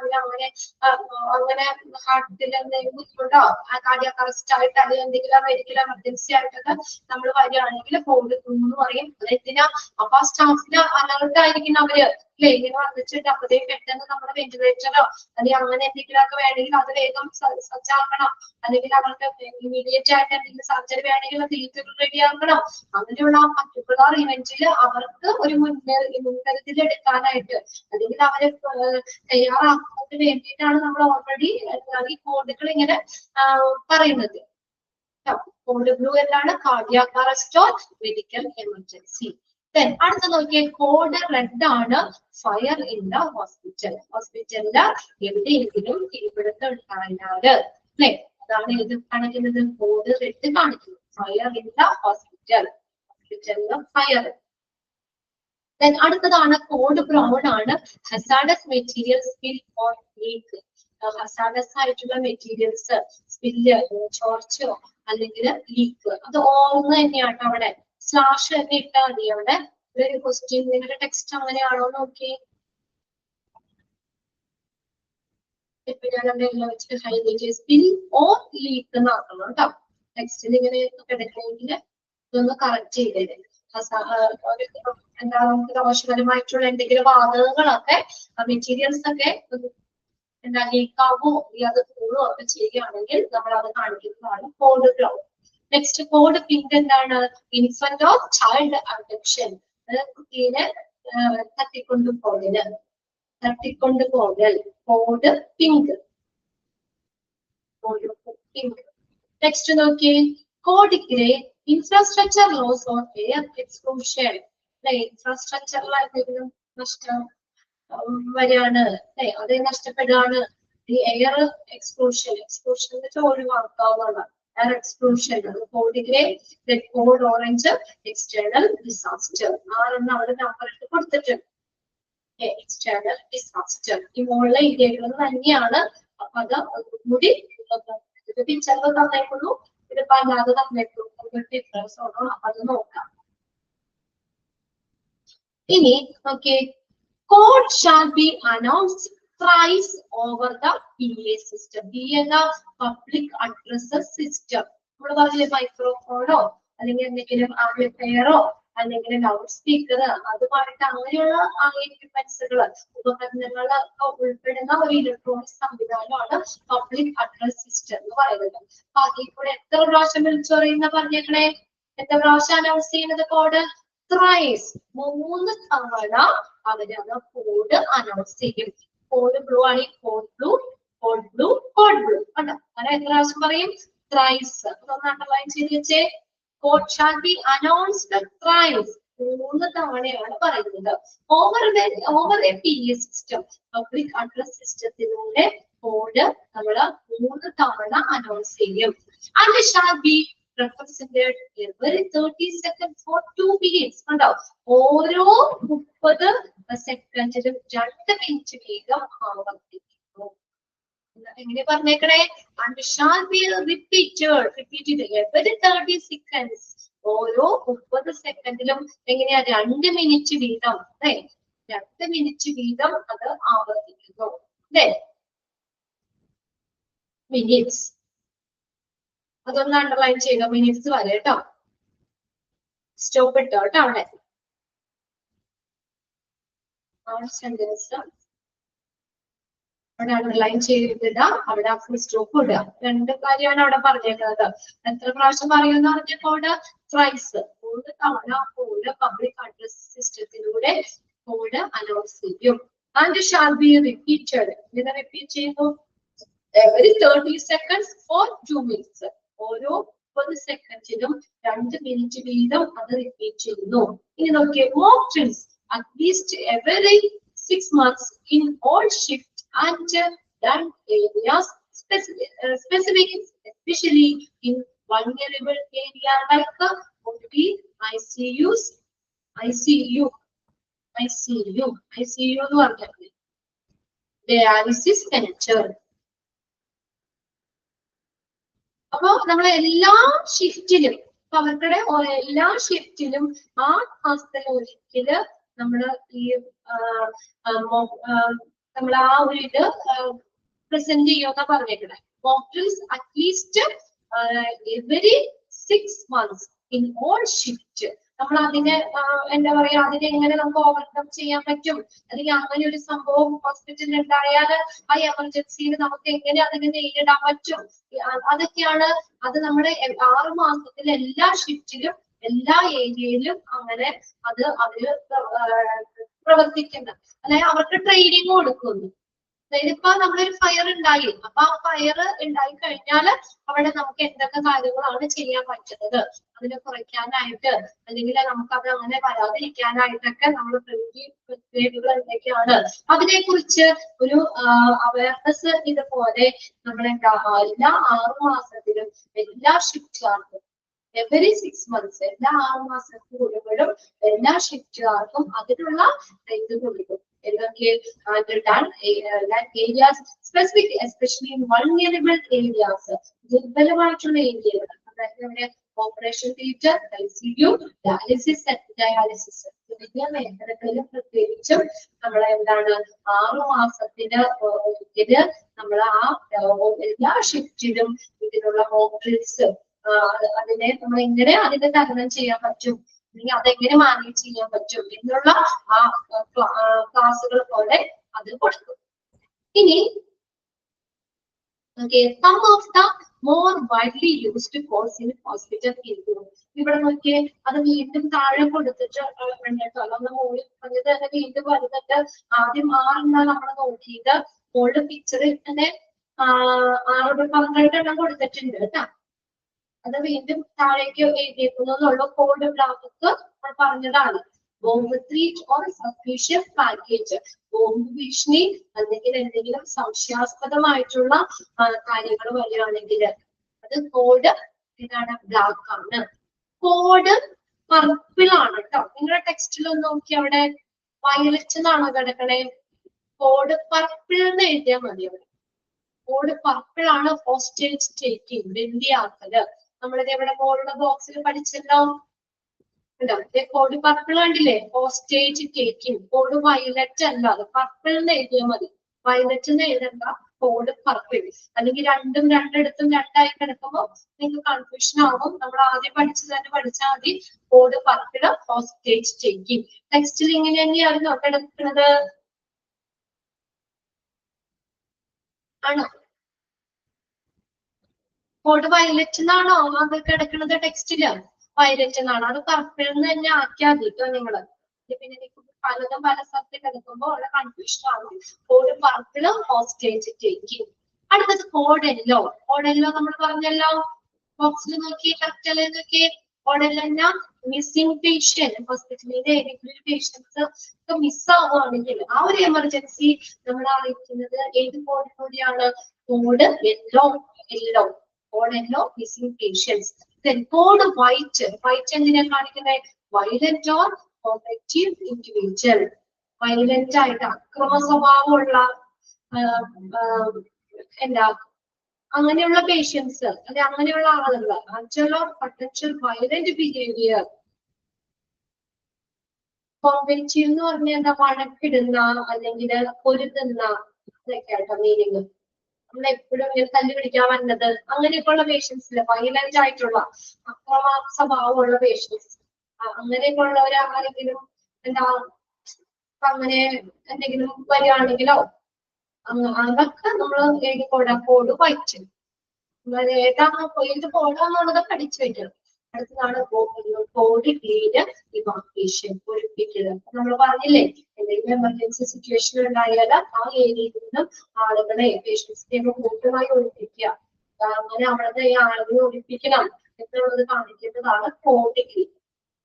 അങ്ങനെ ഹാർട്ടിൽ എന്തെങ്കിലും ബുദ്ധിമുട്ടോ കാർഡിയക് അറസ്റ്റ് ആയിട്ട് അല്ലെങ്കിൽ എന്തെങ്കിലും മെഡിക്കൽ എമർജൻസി ആയിട്ടൊക്കെ നമ്മൾ വരികയാണെങ്കിൽ കോഡ് ബ്ലൂ എന്ന് പറയും. അതെന്തിനാ? അപ്പൊ ആ സ്റ്റാഫിന് അലർട്ട് ആയിരിക്കും അവര് അല്ലെ, ഇങ്ങനെ വന്നിട്ട് അപ്പതേ പെട്ടെന്ന് നമ്മുടെ വെന്റിലേറ്ററോ അല്ലെങ്കിൽ അങ്ങനെ എന്തെങ്കിലുമൊക്കെ വേണമെങ്കിൽ അത് വേഗം സജ്ജാക്കണം. അല്ലെങ്കിൽ അവർക്ക് ഇമീഡിയറ്റ് ആയിട്ട് എന്തെങ്കിലും സർജറി വേണമെങ്കിൽ തീർച്ചയായിട്ടും റെഡിയാക്കണം. അങ്ങനെയുള്ള ആ പർട്ടിക്കുലർ ഇവന്റിൽ അവർക്ക് ഒരു മുൻകരുതൽ എടുക്കാനായിട്ട് അല്ലെങ്കിൽ അവരെ തയ്യാറാക്കുന്നതിന് വേണ്ടിയിട്ടാണ് നമ്മൾ ഓൾറെഡി ഈ കോഡുകൾ ഇങ്ങനെ പറയുന്നത്. കോഡ് ബ്ലൂ എന്താണ്? Cardiac arrest or medical emergency. അടുത്ത നോക്കിയേ, കോഡ് റെഡ് ആണ് ഫയർ ഇൻ ദ ഹോസ്പിറ്റൽ. ഹോസ്പിറ്റലില് എവിടെയെങ്കിലും തീപിടുത്തം ഉണ്ടായാല് അല്ലെ, അതാണ് ഇത് കാണിക്കുന്നത്. കോഡ് റെഡ് കാണിക്കുന്നു ഫയർ ഇൻ ദ ഹോസ്പിറ്റൽ. ഹോസ്പിറ്റലില് ഫയർ. അടുത്തതാണ് കോഡ് ബ്രൗൺ ആണ് hazardous material spill or leak. Hazardous ആയിട്ടുള്ള മെറ്റീരിയൽസ് സ്പില്ല്, ചോർച്ചോ അല്ലെങ്കിൽ ലീക്ക്, അത് ഓർന്ന് തന്നെയാണ് അവിടെ സ്ലാഷ് തന്നെ ഇട്ടാൽ മതി. അവിടെ ഒരു ക്വസ്റ്റ്യൻ നിങ്ങളുടെ ടെക്സ്റ്റ് അങ്ങനെയാണോ നോക്കി. ഇപ്പൊ ഞാൻ അവിടെ വെച്ചിട്ട് ഹൈലൈറ്റ് സ്പിൽ ഓർ ലീക്ക് എന്നാക്കണം കേട്ടോ. ടെക്സ്റ്റിൽ ഇങ്ങനെ കിടക്കണമെങ്കിൽ ഇതൊന്ന് കറക്റ്റ് ചെയ്തേരെ. എന്താ നമുക്ക് ദോഷകരമായിട്ടുള്ള എന്തെങ്കിലും വാതകങ്ങളൊക്കെ മെറ്റീരിയൽസ് ഒക്കെ എന്താ ലീക്കാവോ അത് കൂടുകയോ ഒക്കെ ചെയ്യുകയാണെങ്കിൽ നമ്മൾ അത് കാണിക്കുന്നതാണ് code brown. Next code pink എന്താണ്? Infant of child abduction. കുട്ടീനെ തട്ടിക്കൊണ്ടുപോകൽ. Code pink. പിങ്ക്. നെക്സ്റ്റ് നോക്കിയേ, code grey infrastructure loss or air explosion. ഇൻഫ്രാസ്ട്രക്ചറിൽ എന്തെങ്കിലും നഷ്ടം വരികയാണ് അല്ലെ, അത് നഷ്ടപ്പെടുകയാണ്. ഈ എയർ എക്സ്പ്ലോഷൻ ഒഴിവാക്കാവുന്നതാണ്. എയർ എക്സ്പ്ലോഷൻ അത് code grey. Code orange external disaster. ആരെണ്ണം അവിടെ നമ്പർ ഇട്ട് കൊടുത്തിട്ടുണ്ട്. എക്സ്റ്റേണൽ ഡിസാസ്റ്റർ ഈ മുകളിലെ ഏരിയകൾ തന്നെയാണ്. അപ്പൊ അത് കൂടി പിക്ചറിൽ തന്നേക്കുന്നു, ഇതിപ്പോ അല്ലാതെ തന്നേക്കുന്നു. ഡിഫറൻസ് ഉണ്ടോ അത് നോക്കാം. ഇനി okay, code shall be announced thrice over the PA system. PA എന്ന പബ്ലിക് അഡ്രസ് സിസ്റ്റം. നമ്മൾ പറഞ്ഞില്ലേ മൈക്രോഫോണോ അല്ലെങ്കിൽ എന്തെങ്കിലും ആംപ്ലിഫയറോ അല്ലെങ്കിൽ ലൗഡ് സ്പീക്കർ അതുമായിട്ട് അങ്ങനെയുള്ള എക്യുപ്മെന്റ്സുകൾ ഉപകരണങ്ങൾ ഉൾപ്പെടുന്ന ഒരു ഇലക്ട്രോണിക് സംവിധാനമാണ് പബ്ലിക് അഡ്രസ് സിസ്റ്റം എന്ന് പറയുന്നത്. അപ്പൊ അതിൽ കൂടെ എത്ര പ്രാവശ്യം വിളിച്ചു പറയുന്ന പറഞ്ഞേക്കണേ, എത്ര പ്രാവശ്യം അനൗൺസ് ചെയ്യുന്നത് കോഡ്? thrice. 3 തവണ അവര് അത് കോഡ് അനൗൺസ് ചെയ്യും. കോഡ് ബ്ലൂ ആണ്, കോഡ് ബ്ലൂ കോഡ് ബ്ലൂ കണ്ടോ? അങ്ങനെ എത്ര പ്രാവശ്യം പറയും? thrice. അതൊന്ന് അണ്ടർലൈൻ ചെയ്ത് വെച്ചേ. Code shall be announced thrice. 3 തവണയാണ് പറയുന്നത്. Over a PA system, public address സിസ്റ്റത്തിലൂടെ കോഡ് നമ്മൾ 3 തവണ അനൗൺസ് ചെയ്യും. And shall be represented every 30 seconds for 2 minutes. കണ്ടോ? ഓരോ 30 സെക്കൻഡിലും 2 മിനിറ്റ് വീതം ആവർത്തിക്കുന്നു. എങ്ങനെ പറഞ്ഞേക്കണേ? And shall be repeated every 30 seconds. ഓരോ 30 സെക്കൻഡിലും എങ്ങനെയാ? 2 മിനിറ്റ് വീതം, 2 മിനിറ്റ് വീതം അത് ആവർത്തിക്കുന്നു. അല്ലേ? മിനിറ്റ്സ് അതൊന്ന് അണ്ടർലൈൻ ചെയ്യുക. മിനിറ്റ്സ് വരെ കേട്ടോ. സ്റ്റോപ്പ് ഇട്ടോ കേട്ടോ അവിടെ. സെന്റൻസ് അവിടെ അണ്ടർലൈൻ ചെയ്തിട, അവിടെ ഫുൾ സ്റ്റോപ്പ് ഇടുക. 2 കാര്യമാണ് അവിടെ പറഞ്ഞേക്കുന്നത്. എത്ര പ്രാവശ്യം പറയുമെന്ന് പറഞ്ഞ കോഡ്? thrice. 3 തവണ കോഡ് പബ്ലിക് അഡ്രസ് സിസ്റ്റത്തിലൂടെ കോഡ് അനൗൺസ് ചെയ്യും. And shall be repeated. ഇതിനെ റിപ്പീറ്റ് ചെയ്യുന്നു every 30 seconds for 2 minutes. ഓരോ 30 സെക്കൻഡിലും 2 മിനിറ്റ് വീതം അത് റിപ്പീറ്റ് ചെയ്യുന്നു. ഇനി നോക്കിയേ, mock drills at least every 6 months in all shift and done areas, specific especially in vulnerable area like OP, ICUs, ICU എന്ന് പറഞ്ഞാൽ ഡയാലിസിസ് സെന്റർ. അപ്പൊ നമ്മൾ എല്ലാ ഷിഫ്റ്റിലും, അവർക്കുടെ എല്ലാ ഷിഫ്റ്റിലും 6 മാസത്തിൽ ഒരിക്കല് നമ്മള് ഈ നമ്മൾ ആ ഒരു ഇത് പ്രസന്റ് ചെയ്യുമെന്നാ പറഞ്ഞേക്കണേ. Mock drills at least every 6 months in all shift. നമ്മൾ അതിനെ എന്താ പറയാ, അതിനെ എങ്ങനെ നമുക്ക് ഓവർകം ചെയ്യാൻ പറ്റും, അല്ലെങ്കിൽ അങ്ങനെ ഒരു സംഭവം ഹോസ്പിറ്റലിൽ ഉണ്ടായാൽ ആ എമർജൻസിയിൽ നമുക്ക് എങ്ങനെ അതിനെ നേരിടാൻ പറ്റും, അതൊക്കെയാണ്. അത് നമ്മുടെ 6 മാസത്തിൽ എല്ലാ ഷിഫ്റ്റിലും എല്ലാ ഏരിയയിലും അങ്ങനെ അത് അവര് പ്രവർത്തിക്കുന്നത്. അതായത് അവർക്ക് ട്രെയിനിങ് കൊടുക്കുന്നു. ഇപ്പൊ നമ്മളൊരു ഫയർ ഉണ്ടായി, അപ്പൊ ആ ഫയർ ഉണ്ടായി കഴിഞ്ഞാൽ അവിടെ നമുക്ക് എന്തൊക്കെ കാര്യങ്ങളാണ് ചെയ്യാൻ പറ്റുന്നത്, അതിനെ കുറയ്ക്കാനായിട്ട് അല്ലെങ്കിൽ നമുക്ക് അത് അങ്ങനെ വരാതിരിക്കാനായിട്ടൊക്കെ നമ്മൾ പ്രിവെന്റീവ് എന്തൊക്കെയാണ് അതിനെ കുറിച്ച് ഒരു അവയർനെസ് ഇതുപോലെ നമ്മളെ എല്ലാ 6 മാസത്തിലും എല്ലാ ഷിഫ്റ്റുകാർക്കും every 6 months എല്ലാ 6 മാസത്തിനുള്ളിലും എല്ലാ ഷിഫ്റ്റുകാർക്കും അതിനുള്ള ഇത് കൊടുക്കും. areas specific, especially in vulnerable areas, ദുർബലമായിട്ടുള്ള ഏരിയകൾ, അതായത് ഓപ്പറേഷൻ തിയേറ്റർ, ICU, ഡയാലിസിസ് തുടങ്ങിയ മേഖലകളിലും പ്രത്യേകിച്ചും നമ്മൾ എന്താണ് 6 മാസത്തിന് ഒരിക്കല് നമ്മൾ ആ എല്ലാ ഷിഫ്റ്റിലും ഇതിനുള്ള മോക്ക് ഡ്രിൽസ്, അതിനെ നമ്മൾ എങ്ങനെ അതിനെ തരണം ചെയ്യാൻ പറ്റും, അല്ലെങ്കിൽ അതെങ്ങനെ മാനേജ് ചെയ്യാൻ പറ്റും എന്നുള്ള ആ ക്ലാസ്സുകൾ പോലെ അത് കൊടുക്കും. ഇനി some of the more widely used codes in hospital include. ഇവിടെ നോക്കിയേ, അത് വീണ്ടും താഴെ കൊടുത്തിട്ട് അതൊന്ന് മുകളിൽ പറഞ്ഞത് തന്നെ വീണ്ടും വരുന്നിട്ട് ആദ്യം 6 നമ്മൾ നോക്കിയത് മോളുടെ പിക്ചറിൽ തന്നെ 12 എണ്ണം കൊടുത്തിട്ടുണ്ട് കേട്ടോ. അത് വീണ്ടും താഴേക്ക് എഴുതിയേക്കുന്നുള്ള കോഡ് ഗ്രാഫിക്ക് പറഞ്ഞതാണ്. Bomb threat or suspicious package, bomb ഭീഷണി അല്ലെങ്കിൽ എന്തെങ്കിലും സംശയാസ്പദമായിട്ടുള്ള കാര്യങ്ങൾ വരികയാണെങ്കിൽ അത് കോഡ് ഇതാണ്, ബ്ലാക്ക് ആണ്. കോഡ് പർപ്പിൾ ആണ് കേട്ടോ. നിങ്ങളുടെ ടെക്സ്റ്റിൽ ഒന്ന് നോക്കി, അവിടെ വയലറ്റ് എന്നാണോ കിടക്കണേ? കോഡ് പർപ്പിൾ എന്ന് എഴുതിയാൽ മതി. അവിടെ കോഡ് പർപ്പിൾ ആണ്. ഹോസ്റ്റേജ് ടേക്കിംഗ്, ബന്ദിയാക്കല്, നമ്മളിത് എവിടെ മോളുടെ ബോക്സിൽ പഠിച്ചല്ലോ. കോഡ് പർപ്പിൾ കണ്ടില്ലേ? Hostage taking. കോഡ് വയലറ്റ് അല്ല, അത് പർപ്പിൾ എന്ന് എഴുതിയാൽ മതി. വയലറ്റ് എന്ന് എഴുതണ്ട, കോഡ് പർപ്പിൾ. അല്ലെങ്കിൽ രണ്ടിടത്തും 2 ആയി കിടക്കുമ്പോൾ നിങ്ങൾക്ക് കൺഫ്യൂഷൻ ആകും. നമ്മൾ ആദ്യം പഠിച്ചത് തന്നെ പഠിച്ചാൽ മതി. Code purple, hostage taking. ടെക്സ്റ്റിൽ ഇങ്ങനെ തന്നെയായിരുന്നു കിടക്കുന്നത് ആണോ? കോഡ് വയലറ്റ് എന്നാണോ അത് കിടക്കുന്നത് ടെക്സ്റ്റില്? വയലറ്റ് എന്നാണ്. അത് പർപ്പിൾ എന്ന് തന്നെ ആക്കിയാൽ മതി കേട്ടോ നിങ്ങള്. പിന്നെ പലതും പല സ്ഥലത്ത് കിടക്കുമ്പോൾ അവിടെ കൺഫ്യൂഷൻ ആകും. Code purple, hostage taking. അടുത്തത് കോഡെല്ലോ. കോഡെല്ലോ നമ്മൾ പറഞ്ഞല്ലോ, ബോക്സിൽ നോക്കി കറക്റ്റ് അല്ലേ നോക്കി. കോഡെല്ലോ മിസ്സിംഗ് പേഷ്യന്റ്, ഹോസ്പിറ്റലിലെ ഏതെങ്കിലും ഒരു പേഷ്യൻസ് ഒക്കെ മിസ്സാവുകയാണെങ്കിൽ ആ ഒരു എമർജൻസി നമ്മൾ അറിയിക്കുന്നത് ഏത് കോഡിലൂടെയാണ്? Code yellow. Code yellow missing patients. Code white. White എന്തിനാ കാണിക്കുന്നത്? Violent or combative individual. Violent ആയിട്ട് അക്രമ സ്വഭാവമുള്ള എന്താ അങ്ങനെയുള്ള പേഷ്യൻസ്, അല്ലെ അങ്ങനെയുള്ള ആളുകൾ, actual or potential violent behaviour. Combative എന്ന് പറഞ്ഞാൽ എന്താ? വഴക്കിടുന്ന അല്ലെങ്കിൽ പൊരുതുന്ന ഇതൊക്കെയാട്ടോ മീനിങ്. നമ്മളെപ്പോഴും ഇങ്ങനെ തല്ലു പിടിക്കാൻ വന്നത് അങ്ങനെയൊക്കെയുള്ള പേഷ്യൻസില്, വയലന്റ് ആയിട്ടുള്ള അക്രമ സ്വഭാവമുള്ള പേഷ്യൻസ്, അങ്ങനെയൊക്കെ ഉള്ളവർ ആരെങ്കിലും എന്താ അങ്ങനെ എന്തെങ്കിലും വരികയാണെങ്കിലോ അതൊക്കെ നമ്മൾ ഏത് കോഡാ? Code white. ഏതാണ് ഏത് കോഡാന്നുള്ളത് പഠിച്ചു വെക്കണം. അടുത്തതാണ് കോഡ് ഗ്രീന് ഇവാക്വേഷൻ, ഒഴിപ്പിക്കല്. നമ്മൾ പറഞ്ഞില്ലേ, എന്തെങ്കിലും എമർജൻസി സിറ്റുവേഷൻ ഉണ്ടായാൽ ആ ഏരിയയിൽ നിന്നും ആളുകളെ പേഷ്യൻസിനെ കൂട്ടമായി ഒഴിപ്പിക്കുക, അങ്ങനെ അവിടുത്തെ ഈ ആളുകളെ ഒഴിപ്പിക്കണം എന്നുള്ളത് കാണിക്കുന്നതാണ് കോഡ് ഗ്രീൻ.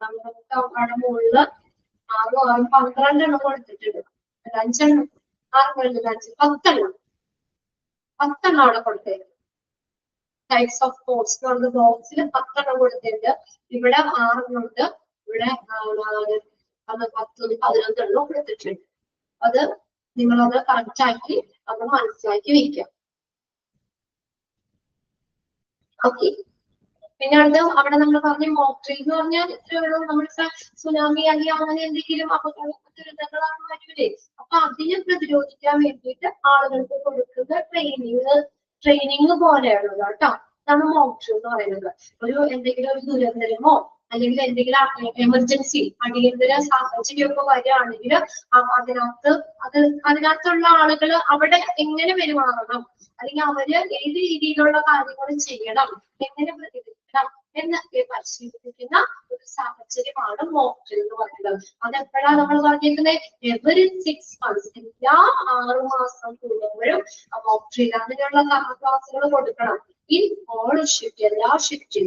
നമുക്ക് അവിടെ മുകളില് 6 6 12 എണ്ണം കൊടുത്തിട്ടുണ്ട്. 5 എണ്ണം 6 5 10 എണ്ണം അവിടെ കൊടുത്തേക്കും. ടൈപ്സ് ഓഫ് കോഡ്സ് എന്ന് പറഞ്ഞ ബോക്സിൽ 10 എണ്ണം കൊടുത്തിട്ടുണ്ട്. ഇവിടെ 6 എണ്ണമുണ്ട്, ഇവിടെ 10 11 എണ്ണം കൊടുത്തിട്ടുണ്ട്. അത് നിങ്ങളത് കറക്റ്റ് ആക്കി അത് മനസ്സിലാക്കി വെക്കാം. ഓക്കെ. പിന്നെ അവിടെ നമ്മൾ പറഞ്ഞ മോക്ട്രി എന്ന് പറഞ്ഞാൽ ഇത്രയുള്ളൂ. നമ്മൾ സുനാമി അല്ലെങ്കിൽ അങ്ങനെ എന്തെങ്കിലും ദുരിതങ്ങളാണ് വരൂലേ, അപ്പൊ അതിനെ പ്രതിരോധിക്കാൻ വേണ്ടിയിട്ട് ആളുകൾക്ക് കൊടുക്കുന്ന ട്രെയിനിങ് പോലെയുള്ളത് കേട്ടോ. അതാണ് മോക്ട്രി എന്ന് പറയുന്നത്. എന്തെങ്കിലും ഒരു ദുരന്തമോ അല്ലെങ്കിൽ എന്തെങ്കിലും എമർജൻസി അടിയന്തര സാഹചര്യമൊക്കെ വരികയാണെങ്കിൽ അതിനകത്തുള്ള ആളുകൾ അവിടെ എങ്ങനെ പെരുമാറണം, അല്ലെങ്കിൽ അവര് ഏത് രീതിയിലുള്ള കാര്യങ്ങൾ ചെയ്യണം, എങ്ങനെ പ്രതികരിക്കണം എന്നൊക്കെ പരിശീലിപ്പിക്കുന്ന ഒരു സാഹചര്യമാണ് മോക്ട്രിൽ എന്ന് പറയുന്നത്. അതെപ്പോഴാണ് നമ്മൾ പറഞ്ഞിരിക്കുന്നത്? എവറി 6 months, എല്ലാ 6 മാസം കൂടുമ്പോഴും മോക്ട്രിൽ അങ്ങനെയുള്ള ക്ലാസ്സുകൾ കൊടുക്കണം. ഈ ഓൾ ഷിഫ്റ്റ്,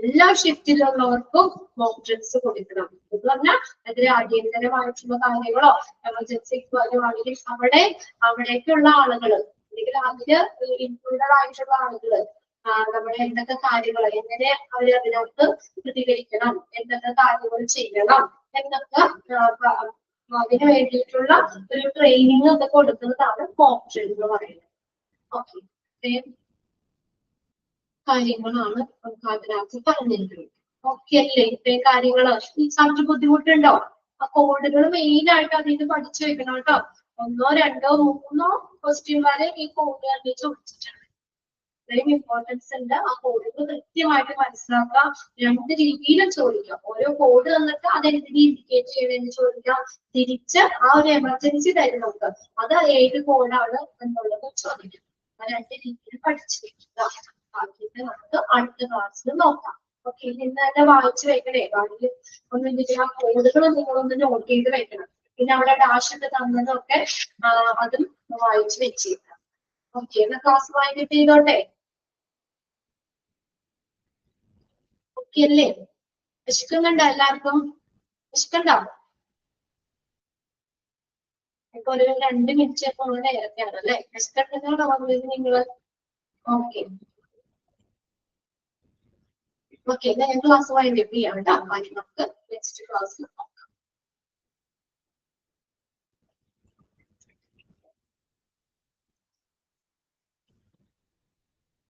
എല്ലാ ഷിഫ്റ്റിലുള്ളവർക്കും മോക്ട്രിൽസ് കൊടുക്കണം. എന്ന് പറഞ്ഞാൽ അതിൽ അടിയന്തരമായിട്ടുള്ള കാര്യങ്ങളോ എമർജൻസി വരുവാണെങ്കിൽ അവിടേക്കുള്ള ആളുകൾ അല്ലെങ്കിൽ അതില് ഇൻക്ലൂഡഡ് ആയിട്ടുള്ള ആളുകള് നമ്മുടെ എന്തൊക്കെ കാര്യങ്ങൾ, എങ്ങനെ അവർ അതിനകത്ത് പ്രതികരിക്കണം, എന്തൊക്കെ കാര്യങ്ങൾ ചെയ്യണം എന്നൊക്കെ അതിന് വേണ്ടിയിട്ടുള്ള ഒരു ട്രെയിനിങ് ഒക്കെ കൊടുക്കുന്നതാണ് മോക്ട്രിൽ എന്ന് പറയുന്നത്. ഓക്കെ, കാര്യങ്ങളാണ് നമുക്ക് അതിനകത്ത് പറഞ്ഞിരിക്കുന്നത്. ഓക്കെ അല്ലേ? ഇത്രയും കാര്യങ്ങൾ ഈ സബ്ജക്ട് ബുദ്ധിമുട്ടുണ്ടോ? ആ കോഡുകൾ മെയിൻ ആയിട്ട് അതിന് പഠിച്ചു വെക്കണം കേട്ടോ. 1 2 3 ക്വസ്റ്റ്യൻ വരെ ഈ കോഡ് തന്നെ ചോദിച്ചിട്ടുണ്ട്. ഇത്രയും ഇമ്പോർട്ടൻസ് ഉണ്ട്. ആ കോഡുകൾ കൃത്യമായിട്ട് മനസ്സിലാക്കുക. 2 രീതിയിലും ചോദിക്കാം. ഓരോ കോഡ് തന്നിട്ട് അതെന്തിനെ ഇൻഡിക്കേറ്റ് ചെയ്യണമെന്ന് ചോദിക്കാം. തിരിച്ച് ആ ഒരു എമർജൻസി തരുന്നുണ്ട്, അത് ഏത് കോഡാണ് എന്നുള്ളത് ചോദിക്കാം. ആ 2 രീതിയിൽ പഠിച്ചു വെക്കുക. ബാക്കിയിട്ട് നമുക്ക് അടുത്ത ക്ലാസ്സിൽ നോക്കാം. ഓക്കെ, ഇന്ന് തന്നെ വായിച്ചു വെക്കണേ. ബാക്കി ഒന്നും ആ കോഡുകൾ നിങ്ങളൊന്ന് നോട്ട് ചെയ്ത് വെക്കണം. പിന്നെ അവിടെ ഡാഷ് ഒക്കെ തന്നതൊക്കെ അതും വായിച്ചു വെച്ചേക്കാം. ഓക്കെ, എന്നാ ക്ലാസ് വായിച്ചിട്ട് ചെയ്തോട്ടെ. ഓക്കെ അല്ലേ? വിശക്കുന്നുണ്ടോ എല്ലാവർക്കും? വിശക്കണ്ടോ? ഇപ്പൊ ഒരു 2 മിനിറ്റ് ഒക്കെ നേരത്തെയാണ് അല്ലെ? വിശക്കുന്നുണ്ടോ വന്നത് നിങ്ങള്? ഓക്കെ ഓക്കെ, ഞാൻ ക്ലാസ് വൈൻഡപ്പ് ചെയ്യാം കേട്ടോ. നമുക്ക് നെക്സ്റ്റ് ക്ലാസ്സിൽ